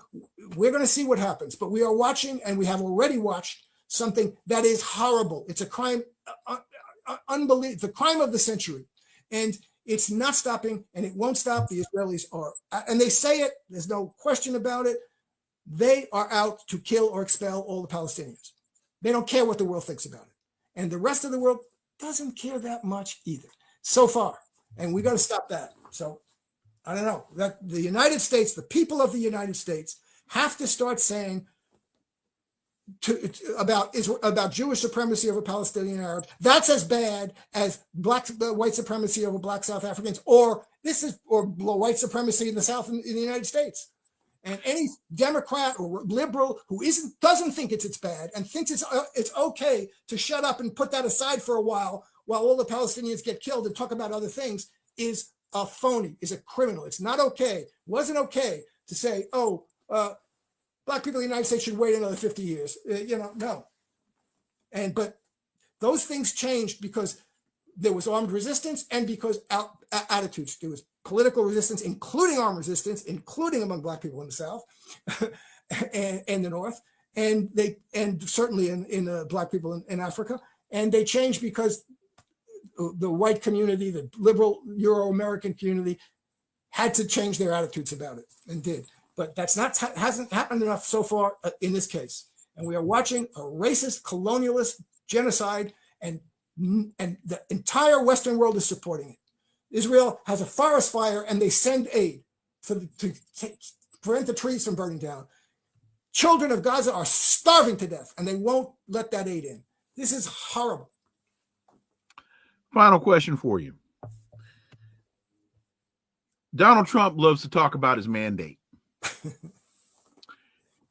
Speaker 3: we're going to see what happens. But we are watching, and we have already watched something that is horrible. It's a crime, unbelievable, the crime of the century. And it's not stopping, and it won't stop. The Israelis are, and they say it, there's no question about it. They are out to kill or expel all the Palestinians. They don't care what the world thinks about it. And the rest of the world doesn't care that much either, so far. And we got to stop that. So I don't know, that the United States, the people of the United States have to start saying about Jewish supremacy over Palestinian Arabs, that's as bad as white supremacy over black South Africans, or white supremacy in the South in the United States. And any Democrat or liberal who doesn't think it's bad and thinks it's okay to shut up and put that aside for a while all the Palestinians get killed and talk about other things is a phony, is a criminal. It's not okay. It wasn't okay to say, black people in the United States should wait another 50 years. No. But those things changed because there was armed resistance and because attitudes. There was political resistance, including armed resistance, including among black people in the South and the North, and certainly in black people in Africa. And they changed because the white community, the liberal Euro-American community, had to change their attitudes about it, and did. But hasn't happened enough so far in this case. And we are watching a racist, colonialist genocide, and the entire Western world is supporting it. Israel has a forest fire, and they send aid to prevent the trees from burning down. Children of Gaza are starving to death, and they won't let that aid in. This is horrible.
Speaker 1: Final question for you. Donald Trump loves to talk about his mandate.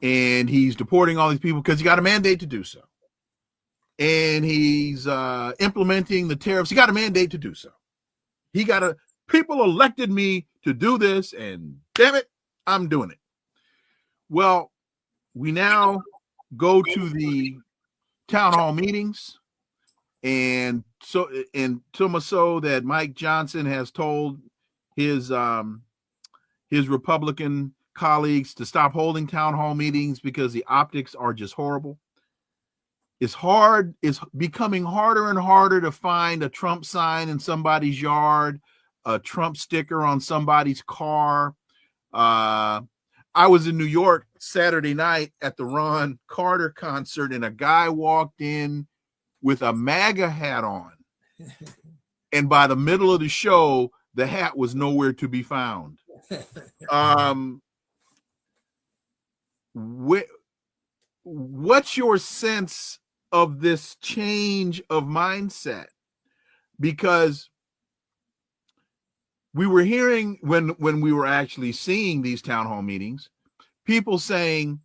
Speaker 1: And he's deporting all these people because he got a mandate to do so. And he's implementing the tariffs. He got a mandate to do so. People elected me to do this, and damn it, I'm doing it. Well, we now go to the town hall meetings, and so much so that Mike Johnson has told his Republican colleagues to stop holding town hall meetings because the optics are just horrible. It's becoming harder and harder to find a Trump sign in somebody's yard, a Trump sticker on somebody's car. I was in New York Saturday night at the Ron Carter concert, and a guy walked in with a MAGA hat on. And by the middle of the show, the hat was nowhere to be found. What's your sense of this change of mindset? Because we were hearing when we were actually seeing these town hall meetings, people saying,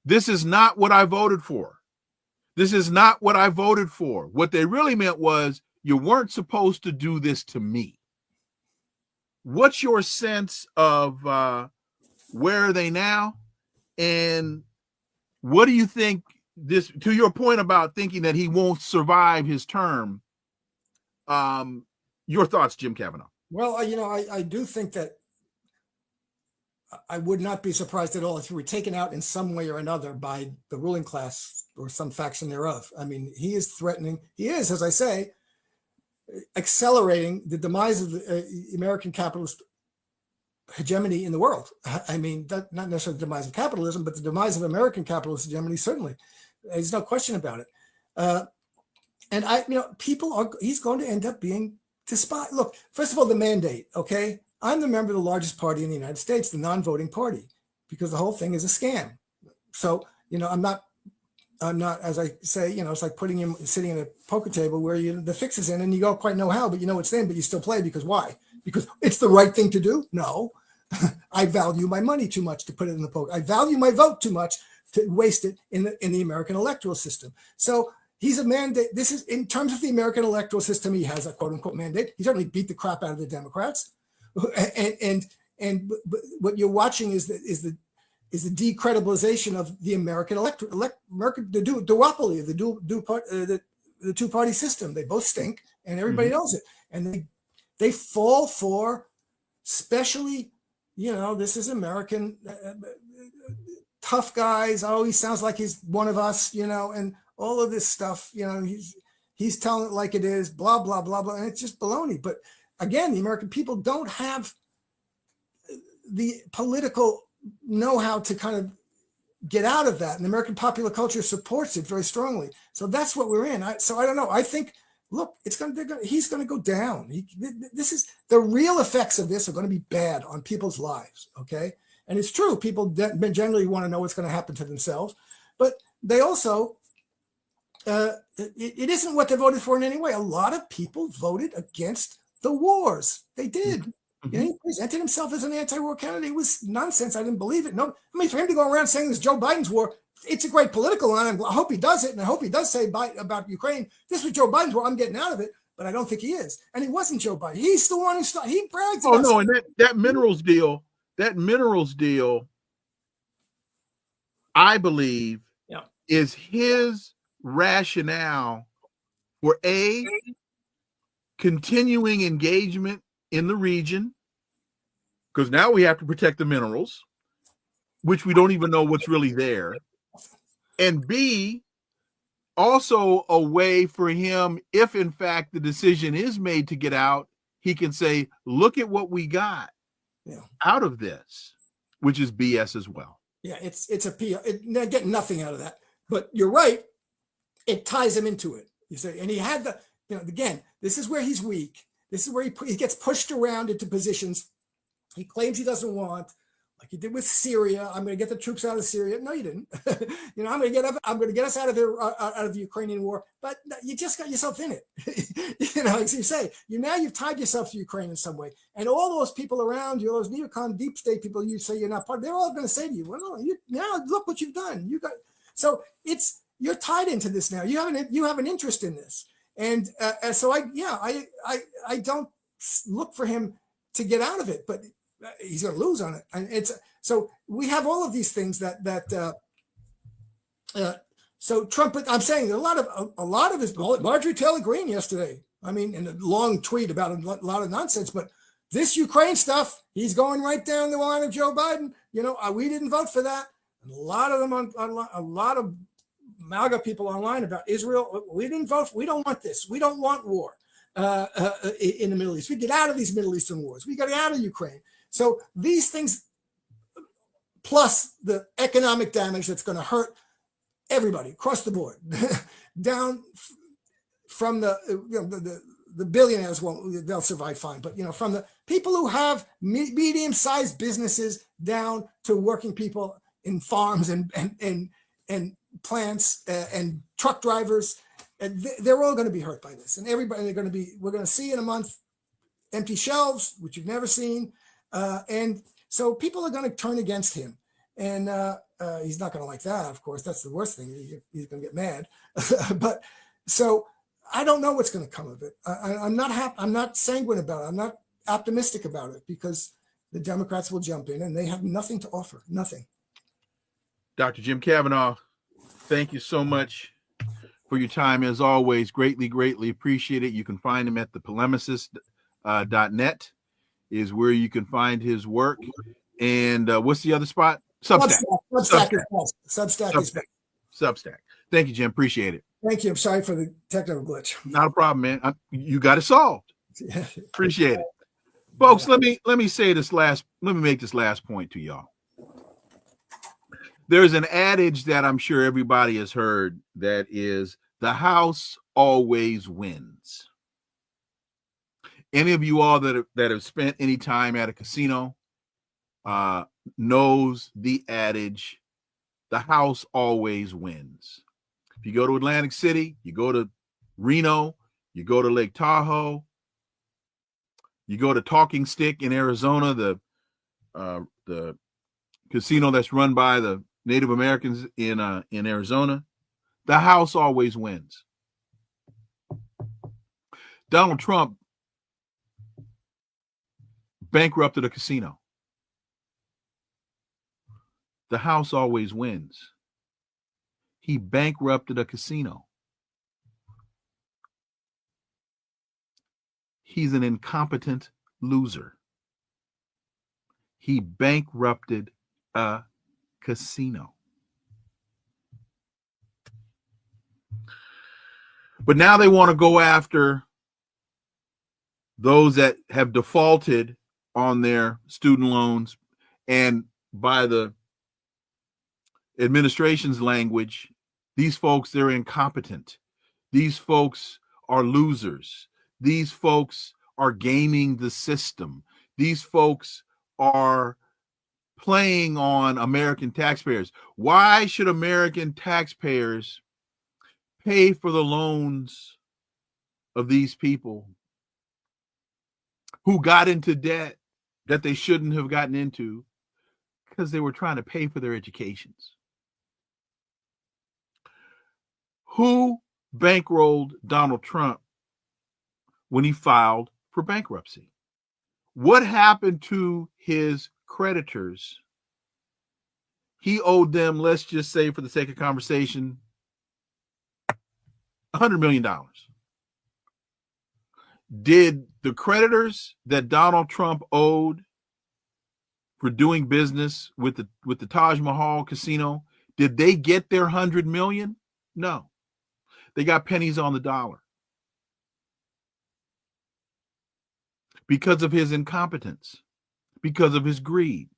Speaker 1: this is not what I voted for. This is not what I voted for. What they really meant was, you weren't supposed to do this to me. What's your sense of where are they now? And what do you think this, to your point about thinking that he won't survive his term? Your thoughts, Jim Kavanagh?
Speaker 3: Well, I do think that I would not be surprised at all if he were taken out in some way or another by the ruling class or some faction thereof. I mean, he is, as I say, accelerating the demise of the American capitalist hegemony in the world. I mean, not necessarily the demise of capitalism, but the demise of American capitalist hegemony, certainly. There's no question about it. And he's going to end up being despised. Look, first of all, the mandate, okay? I'm the member of the largest party in the United States, the non-voting party, because the whole thing is a scam. So, I'm not, as I say, it's like sitting at a poker table where the fix is in and you don't quite know how, but you know it's in, but you still play because why? Because it's the right thing to do? No. I value my money too much to put it in the poker. I value my vote too much to waste it in the American electoral system. So he's a mandate. This is, in terms of the American electoral system, he has a quote unquote mandate. He certainly beat the crap out of the Democrats. And what you're watching is the decredibilization of the American the duopoly, the two-party system. They both stink, and everybody knows it. And they fall for, especially, this is American tough guys. Oh, he sounds like he's one of us, and all of this stuff. He's telling it like it is. Blah blah blah blah, and it's just baloney. But again, the American people don't have the political know-how to kind of get out of that, and the American popular culture supports it very strongly. So that's what we're in. So I don't know. I think, look, he's going to go down. This is the real effects of this are going to be bad on people's lives. Okay, and it's true. People generally want to know what's going to happen to themselves, but they also it isn't what they voted for in any way. A lot of people voted against the wars. They did. He presented himself as an anti-war candidate. It was nonsense. I didn't believe it. No, for him to go around saying this Joe Biden's war, it's a great political line. I hope he does it, and I hope he does say about Ukraine, this was Joe Biden's war, I'm getting out of it, but I don't think he is. And it wasn't Joe Biden. He's the one who started. He bragged about
Speaker 1: no, and that minerals deal, I believe, is his rationale for continuing engagement in the region, because now we have to protect the minerals, which we don't even know what's really there, and B, also a way for him, if in fact the decision is made to get out, he can say, look at what we got out of this, which is BS as well.
Speaker 3: Yeah, it's a PR. They're getting nothing out of that. But you're right. It ties him into it. You say, and he had again, this is where he's weak. This is where he gets pushed around into positions he claims he doesn't want, like he did with Syria. I'm going to get the troops out of Syria. No, you didn't. I'm going to get us out of the Ukrainian war. But you just got yourself in it. As you say, you've tied yourself to Ukraine in some way. And all those people around you, those neocon deep state people, you say you're not part of, they're all going to say to you, well, no, look what you've done. So you're tied into this now. You have an interest in this. And so I don't look for him to get out of it, but he's going to lose on it. And so we have all of these things so Trump, I'm saying a lot of his, Marjorie Taylor Greene yesterday, in a long tweet about a lot of nonsense, but this Ukraine stuff, he's going right down the line of Joe Biden. We didn't vote for that. And a lot of them a lot of MAGA people online about Israel. We didn't vote. We don't want this. We don't want war in the Middle East. We get out of these Middle Eastern wars. We got out of Ukraine. So these things, plus the economic damage that's going to hurt everybody across the board, down from the billionaires they'll survive fine, but from the people who have medium-sized businesses down to working people in farms and plants and truck drivers, they're all going to be hurt by this, and we're going to see in a month empty shelves, which you've never seen, and so people are going to turn against him, and he's not going to like that. Of course, that's the worst thing. He's going to get mad, but so I don't know what's going to come of it. I'm not sanguine about it. I'm not optimistic about it, because the Democrats will jump in and they have nothing to offer. Nothing.
Speaker 1: Dr. Jim Kavanagh, thank you so much for your time, as always. Greatly appreciate it. You can find him at thepolemicist.net is where you can find his work. And what's the other spot? Substack. Substack. Thank you, Jim. Appreciate it.
Speaker 3: Thank you. I'm sorry for the technical glitch.
Speaker 1: Not a problem, man. You got it solved. Appreciate it. Folks, let me make this last point to y'all. There's an adage that I'm sure everybody has heard that is, the house always wins. Any of you all that have spent any time at a casino knows the adage, the house always wins. If you go to Atlantic City, you go to Reno, you go to Lake Tahoe, you go to Talking Stick in Arizona, the casino that's run by the Native Americans in Arizona, the house always wins. Donald Trump bankrupted a casino. The house always wins. He bankrupted a casino. He's an incompetent loser. He bankrupted a casino. But now they want to go after those that have defaulted on their student loans, and by the administration's language, these folks, they're incompetent. These folks are losers. These folks are gaming the system. These folks are playing on American taxpayers. Why should American taxpayers pay for the loans of these people who got into debt that they shouldn't have gotten into because they were trying to pay for their educations? Who bankrolled Donald Trump when he filed for bankruptcy? What happened to his creditors? He owed them, let's just say for the sake of conversation, $100 million. Did the creditors that Donald Trump owed for doing business with the Taj Mahal casino, did they get their $100 million? No. They got pennies on the dollar because of his incompetence, because of his greed.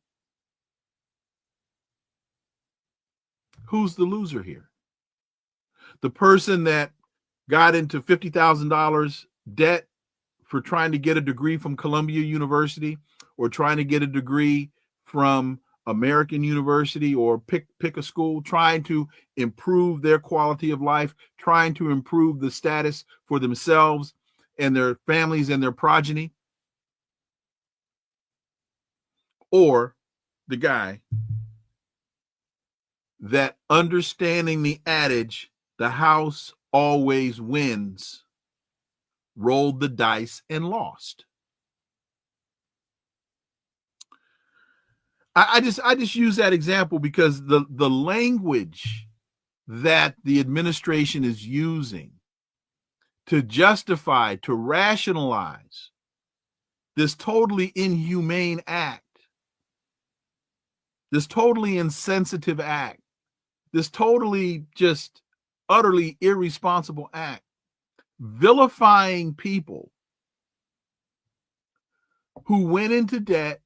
Speaker 1: Who's the loser here? The person that got into $50,000 debt for trying to get a degree from Columbia University, or trying to get a degree from American University, or pick a school, trying to improve their quality of life, trying to improve the status for themselves and their families and their progeny? Or the guy that, understanding the adage, the house always wins, rolled the dice and lost? I just use that example because the language that the administration is using to justify, to rationalize this totally inhumane act, this totally insensitive act, this totally just utterly irresponsible act, vilifying people who went into debt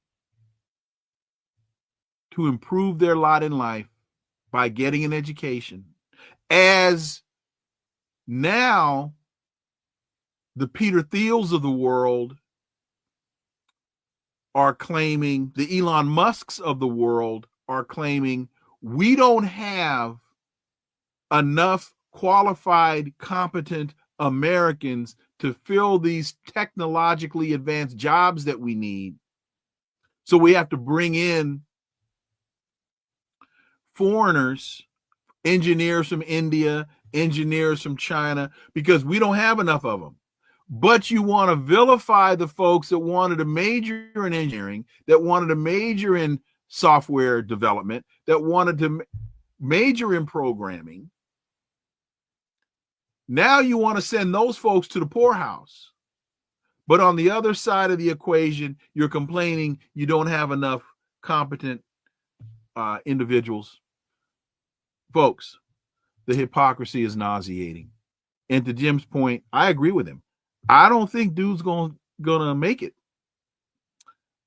Speaker 1: to improve their lot in life by getting an education, as now the Peter Thiels of the world are claiming, the Elon Musks of the world are claiming, we don't have enough qualified, competent Americans to fill these technologically advanced jobs that we need. So we have to bring in foreigners, engineers from India, engineers from China, because we don't have enough of them. But you want to vilify the folks that wanted to major in engineering, that wanted to major in software development, that wanted to major in programming. Now you want to send those folks to the poorhouse. But on the other side of the equation, you're complaining you don't have enough competent individuals. Folks, the hypocrisy is nauseating. And to Jim's point, I agree with him. I don't think dude's gonna make it.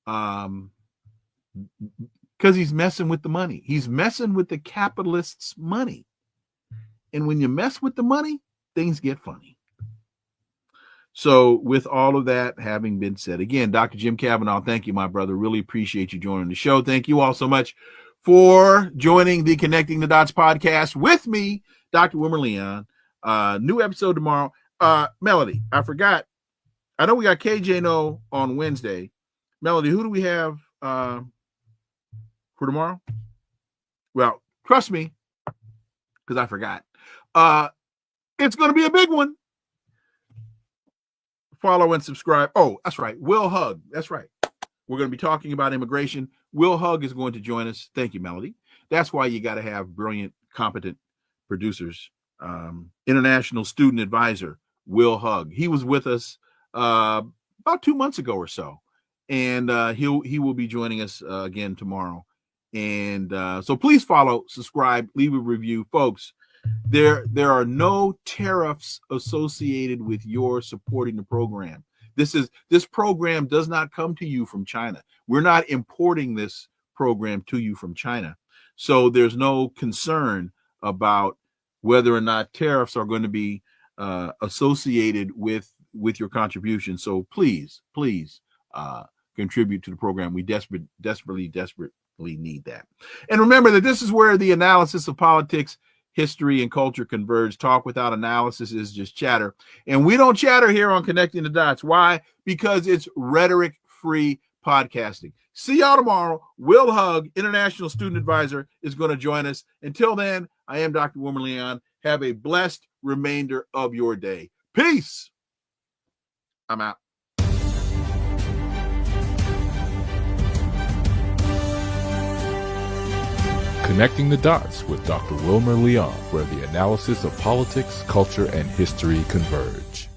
Speaker 1: because he's messing with the money. He's messing with the capitalists' money. And when you mess with the money, things get funny. So with all of that having been said, again, Dr. Jim Kavanagh, thank you, my brother. Really appreciate you joining the show. Thank you all so much for joining the Connecting the Dots podcast with me, Dr. Wilmer Leon. New episode tomorrow. Melody, I forgot. I know we got KJ on Wednesday. Melody, who do we have for tomorrow? Well, trust me, because I forgot. It's going to be a big one. Follow and subscribe. Oh, that's right. Will Hug. That's right. We're going to be talking about immigration. Will Hug is going to join us. Thank you, Melody. That's why you got to have brilliant, competent producers. International student advisor, Will Hug. He was with us about 2 months ago or so. And he will be joining us again tomorrow. And so please follow, subscribe, leave a review. Folks, there are no tariffs associated with your supporting the program. This program does not come to you from China. We're not importing this program to you from China. So there's no concern about whether or not tariffs are going to be associated with your contribution. So please contribute to the program. We desperately need that. And remember that this is where the analysis of politics, history, and culture converge. Talk without analysis is just chatter. And we don't chatter here on Connecting the Dots. Why? Because it's rhetoric-free podcasting. See y'all tomorrow. Will Hug, International Student Advisor, is going to join us. Until then, I am Dr. Wilmer Leon. Have a blessed remainder of your day. Peace. I'm out.
Speaker 2: Connecting the Dots with Dr. Wilmer Leon, where the analysis of politics, culture, and history converge.